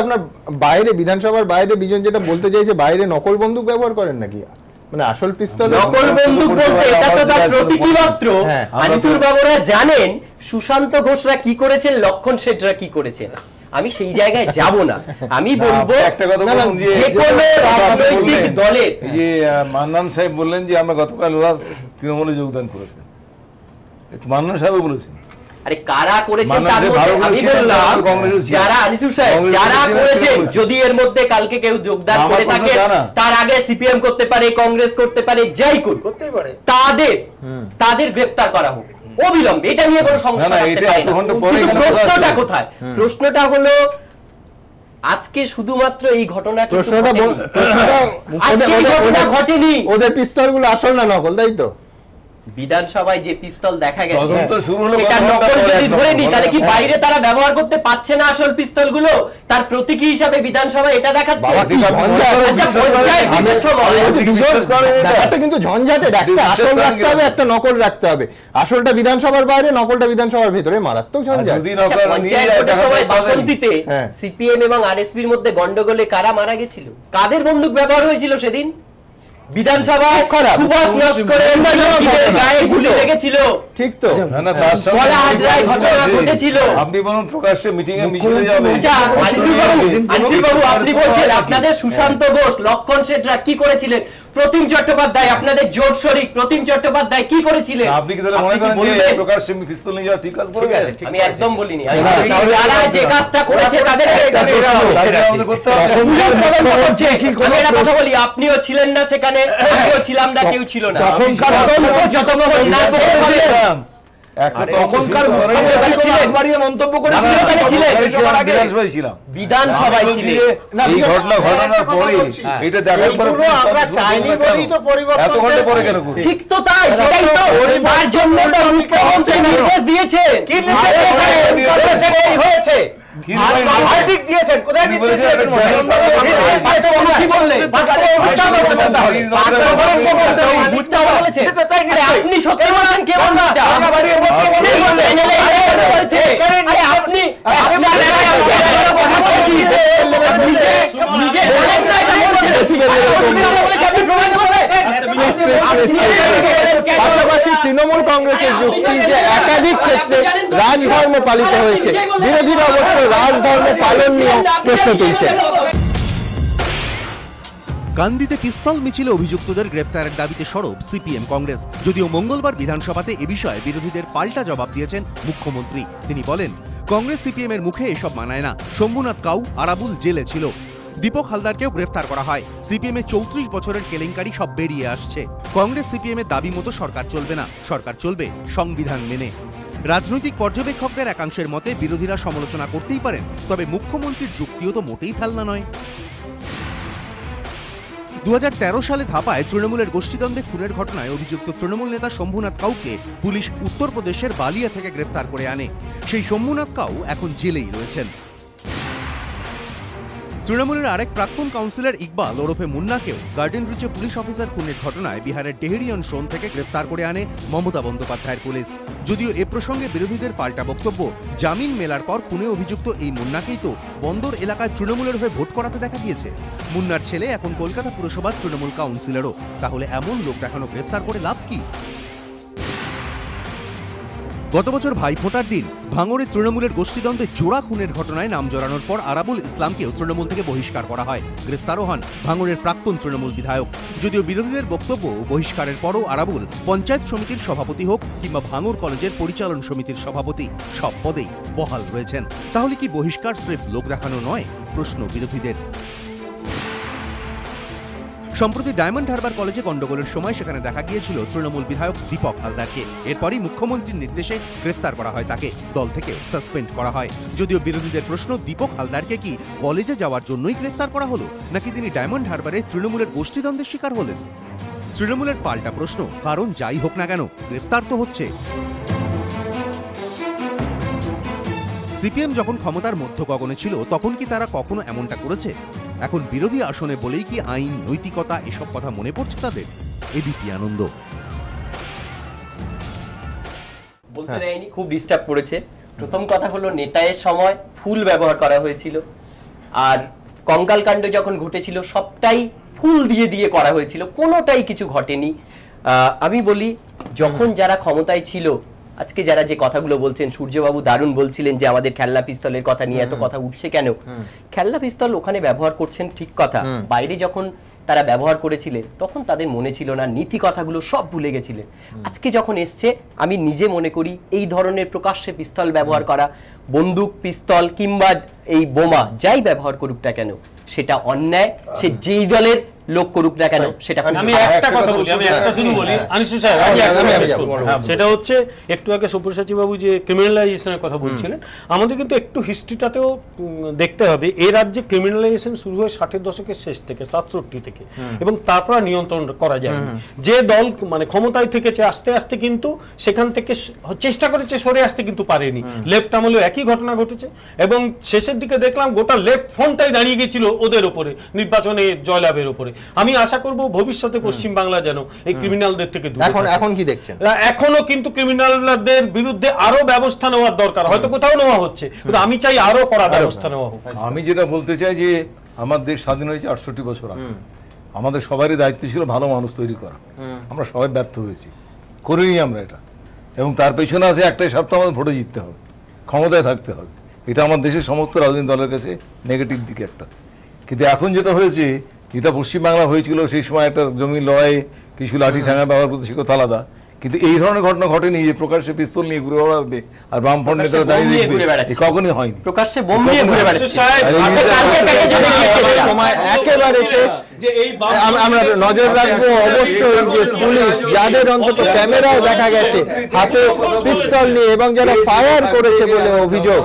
আপনার বাইরে, বিধানসভার বাইরে বিজন যেটা বলতে চাইছে, বাইরে নকল বন্দুক ব্যবহার করেন নাকি? মানে আসল পিস্তল নকল বন্দুক বলতে এটা তো তার প্রতীকী মাত্র। আনিসুর বাবুরা জানেন সুশান্ত ঘোষরা কি করেছেন, লক্ষণ শেঠরা কি করেছেন, আমি সেই জায়গায় যাব না। আমি বলবো একটা কথা বলুন, যে কোনো রাজনৈতিক দলের, যে মান্নান সাহেব বললেন যে আমরা গতকাল ওরা তৃণমূলে যোগদান করেছে, মান্নান সাহেব বলেছেন। আরে কারা করেছেন তার মধ্যে আমি বললাম যারা আনিসুর সাহেব যারা করেছেন, যদি এর মধ্যে কালকে কেউ যোগদান করে থাকে, তার আগে সিপিএম করতে পারে, কংগ্রেস করতে পারে, যাই করতে পারে, তাদের গ্রেফতার করা হোক অবিলম্বে। এটা নিয়ে কোনো সমস্যা থাকতে পারে না। প্রশ্নটা কোথায়? প্রশ্নটা হলো আজকে শুধুমাত্র এই ঘটনাটি ঘটেনি, ওদের পিস্তলগুলো আসল না নকল, তাই তো? বিধানসভায় যে পিস্তল দেখা গেছে সেটা নকল যদি ধরে নি, তাহলে কি বাইরে তারা ব্যবহার করতে পারছে না আসল পিস্তলগুলো? তার প্রতীকী হিসাবে বিধানসভায় এটা দেখাচ্ছে। ব্যাপারটা কিন্তু ঝঞ্ঝাটের, একটা আসল রাখতে হবে, একটা নকল রাখতে হবে। আসলটা বিধানসভার বাইরে, নকলটা বিধানসভার ভেতরে, মারাত্মক ঝঞ্ঝাট। পঞ্চায়েত ভোটের সময় বাসন্তীতে সিপিএম এবং আরএসপির মধ্যে গন্ডগোলে কারা মারা গেছিল, কাদের বন্দুক ব্যবহার হয়েছিল সেদিন? বিধানসভায় সুভাষ লস্করের গায়ে গুলি লেগেছিল, ঠিক তো? বলা হাজরায় ঘটনা ঘটেছিল। আপনি বলুন প্রকাশ্যে মিটিং এ মিছিলে যাবে। আনিসুল বাবু, আপনি বলছেন আপনাদের সুশান্ত ঘোষ, লক্ষণ শেঠরা কি করেছিলেন? প্রতিম চট্টোপাধ্যায়, আপনাদের জোট শরিক প্রতিম চট্টোপাধ্যায় কি করেছিলেন? আপনি কি তাহলে মনে করেন যে প্রকাশ্যে পিস্তল নিয়ে যাওয়া ঠিক কাজ করে? আমি একদম বলিনি। যারা যে কাজটা করেছে তাদের কথা বলি। আপনিও ছিলেন না সেখানে, আমিও ছিলাম না, কেউ ছিল না। বিধানসভায় ঠিক তো, তাই সেটাই তো, তার জন্য মুখ্যমন্ত্রী নির্দেশ দিয়েছে। হয়েছে আপনি সত্যি বলছেন, কে বলছেন? পাশাপাশি তৃণমূল কংগ্রেসের যুক্তি যে একাধিক ক্ষেত্রে রাজধর্ম পালিত হয়েছে, বিরোধীরা অবশ্য রাজধর্ম পালন নিয়ে প্রশ্ন তুলছে। কান্দিতে পিস্তল মিছিলে অভিযুক্তদের গ্রেফতারের দাবিতে সরব সিপিএম কংগ্রেস। যদিও মঙ্গলবার বিধানসভাতে এ বিষয়ে বিরোধীদের পাল্টা জবাব দিয়েছেন মুখ্যমন্ত্রী। তিনি বলেন, কংগ্রেস সিপিএম এর মুখে এসব মানায় না। শম্ভুনাথ কাউ, আরাবুল জেলে ছিল, দীপক হালদারকেও গ্রেফতার করা হয়। সিপিএম এর 34 বছরের কেলেঙ্কারি সব বেরিয়ে আসছে। কংগ্রেস সিপিএম এর দাবি মতো সরকার চলবে না, সরকার চলবে সংবিধান মেনে। রাজনৈতিক পর্যবেক্ষকদের একাংশের মতে বিরোধীরা সমালোচনা করতেই পারেন, তবে মুখ্যমন্ত্রীর যুক্তিও তো মোটেই ফেলনা নয়। 2013 সালে ধাপায় তৃণমূলের গোষ্ঠীদ্বন্দ্বে খুনের ঘটনায় অভিযুক্ত তৃণমূল নেতা শম্ভুনাথ কাউকে পুলিশ উত্তরপ্রদেশের বালিয়া থেকে গ্রেফতার করে আনে। সেই শম্ভুনাথ কাউ এখন জেলেই রয়েছেন। তৃণমূলের আরেক প্রাক্তন কাউন্সিলর ইকবাল ওরফে মুন্নাকেও গার্ডেন রিচে পুলিশ অফিসার খুনের ঘটনায় বিহারের টেহেরিয়ান শোন থেকে গ্রেফতার করে আনে মমতা বন্দ্যোপাধ্যায়ের পুলিশ। যদিও এ প্রসঙ্গে বিরোধীদের পাল্টা বক্তব্য, জামিন মেলার পর খুনে অভিযুক্ত এই মুন্নাকেই তো বন্দর এলাকায় তৃণমূলের হয়ে ভোট করাতে দেখা গিয়েছে। মুন্নার ছেলে এখন কলকাতা পুরসভার তৃণমূল কাউন্সিলরও। তাহলে এমন লোক দেখানো গ্রেফতার করে লাভ কি? গত বছর ভাইফোঁটার দিন ভাঙড়ে তৃণমূলের গোষ্ঠীদ্বন্দ্বে জোড়া খুনের ঘটনায় নাম জড়ানোর পর আরাবুল ইসলামকেও তৃণমূল থেকে বহিষ্কার করা হয়। গ্রেফতারও হন ভাঙড়ের প্রাক্তন তৃণমূল বিধায়ক। যদিও বিরোধীদের বক্তব্য, বহিষ্কারের পরও আরাবুল পঞ্চায়েত সমিতির সভাপতি হোক কিংবা ভাঙড় কলেজের পরিচালন সমিতির সভাপতি, সব পদেই বহাল রয়েছেন। তাহলে কি বহিষ্কার স্রেফ লোক দেখানো নয়? প্রশ্ন বিরোধীদের। সম্প্রতি ডায়মন্ড হারবার কলেজে গন্ডগোলের সময় সেখানে দেখা গিয়েছিল তৃণমূল বিধায়ক দীপক হালদারকে। এরপরই মুখ্যমন্ত্রীর নির্দেশে গ্রেফতার করা হয় তাকে, দল থেকে সাসপেন্ড করা হয়। যদিও বিরোধীদের প্রশ্ন, দীপক হালদারকে কি কলেজে যাওয়ার জন্যই গ্রেফতার করা হলো, নাকি তিনি ডায়মন্ড হারবারে তৃণমূলের গোষ্ঠীদ্বন্দ্বের শিকার হলেন? তৃণমূলের পাল্টা প্রশ্ন, কারণ যাই হোক না কেন গ্রেফতার তো হচ্ছে। সিপিএম যখন ক্ষমতার মধ্য গগনে ছিল তখন কি তারা কখনো এমনটা করেছে? এখন বিরোধী আসনে বলেই কি আইন, নৈতিকতা এসব কথা মনে পড়ছে তাদের? এবিপি আনন্দ। বলতে দেয়নি, খুব ডিস্টার্ব করেছে। প্রথম কথা হলো, নেতায়ের সময় ফুল ব্যবহার করা হয়েছিল, আর কঙ্কাল কাণ্ড যখন ঘটেছিল সবটাই ফুল দিয়ে দিয়ে করা হয়েছিল, কোনোটাই কিছু ঘটেনি। আমি বলি, যখন যারা ক্ষমতায় ছিল, আজকে যারা যে কথাগুলো বলছেন, সূর্যবাবু দারুণ বলছিলেন যে আমাদের খেলনা পিস্তলের কথা নিয়ে এত কথা উঠছে কেন। খেলনা পিস্তল ওখানে ব্যবহার করছেন ঠিক কথা, বাইরে যখন তারা ব্যবহার করেছিলেন তখন তাদের মনে ছিল না, নীতি কথাগুলো সব ভুলে গেছিলেন। আজকে যখন এসছে, আমি নিজে মনে করি এই ধরনের প্রকাশ্যে পিস্তল ব্যবহার করা, বন্দুক, পিস্তল কিংবা এই বোমা যাই ব্যবহার করুক না কেন, সেটা অন্যায়। সে যেই দলের লোক করুক না কেন সেটা আমি একটা কথা বলি, আমি একটা শুধু বলি আনিসুর সাহেব, সেটা হচ্ছে একটু আগে সব্যসাচী বাবু যে ক্রিমিনালাইজেশনের কথা বলছিলেন, আমাদের কিন্তু একটু হিস্ট্রিটাতেও দেখতে হবে। এই রাজ্যে ক্রিমিনালাইজেশন শুরু হয় 60-এর দশকের শেষ থেকে, 67 থেকে, এবং তারপর নিয়ন্ত্রণ করা যায়। যে দল মানে ক্ষমতায় থেকেছে আস্তে আস্তে কিন্তু সেখান থেকে চেষ্টা করেছে সরে আসতে, কিন্তু পারেনি। লেফট আমলেও একই ঘটনা ঘটেছে, এবং শেষের দিকে দেখলাম গোটা লেফট ফ্রন্টটাই দাঁড়িয়ে গেছিল ওদের উপরে, নির্বাচনে জয়লাভের উপরে। আমি আশা করব ভবিষ্যতে পশ্চিম বাংলা যেন এই ক্রিমিনালদের থেকে দূরে থাকে। এখন কি দেখছেন? এখনো কিন্তু ক্রিমিনালদের বিরুদ্ধে আরো ব্যবস্থা নেওয়ার দরকার, হয়তো কোথাও নেওয়া হচ্ছে, কিন্তু আমি চাই আরো কড়া ব্যবস্থা নেওয়া হোক। আমি যেটা বলতে চাই যে আমার দেশ স্বাধীন হয়েছে 68 বছর আগে, আমাদের সবারই দায়িত্ব ছিল ভালো মানুষ তৈরি করা। আমরা সবাই ব্যর্থ হয়েছি, করিনি আমরা এটা, এবং তার পেছনে আছে একটাই স্বার্থ, আমাদের ভোটে জিততে হবে, ক্ষমতায় থাকতে হবে। এটা আমার দেশের সমস্ত রাজনৈতিক দলের কাছে নেগেটিভ দিক একটা। কিন্তু এখন যেটা হয়েছে, যেটা পশ্চিমবাংলা হয়েছিল সেই সময় একটা জমি লড়াই, কিছু লাঠি ঠাঙা ব্যবহার করতে, সে কথা আলাদা। কিন্তু এই ধরনের ঘটনা ঘটেনি যে প্রকাশ্যে পিস্তল নিয়ে ঘুরে বেড়াবে আর বামফ্রন্ট নেতারা দাঁড়িয়ে দেখবে, কখনই হয়নি। প্রকাশ্যে বোম নিয়ে ঘুরে বেড়াচ্ছে। সময় একেবারে শেষ, আমরা নজর রাখবো অবশ্যই যে পুলিশ যাদের অন্তত ক্যামেরায় দেখা গেছে হাতে পিস্তল নিয়ে এবং যারা ফায়ার করেছে বলে অভিযোগ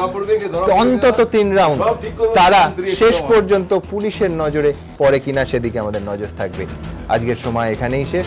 অন্তত 3 রাউন্ড, তারা শেষ পর্যন্ত পুলিশের নজরে পড়ে কিনা সেদিকে আমাদের নজর থাকবে। আজকের সময় এখানেই শেষ।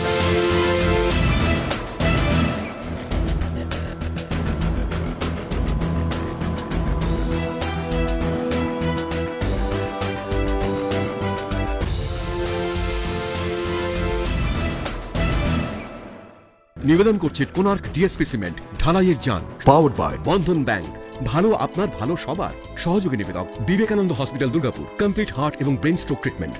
নিবেদন করছে কোনার্ক ডিএসপি সিমেন্ট, ঢালাইয়ের যান, পাওয়ার্ড বাই বন্ধন ব্যাংক। ভালো আপনার, ভালো সবার। সহযোগী নিবেদক Vivekananda hospital, Durgapur. Complete heart এবং ব্রেন স্ট্রোক ট্রিটমেন্ট।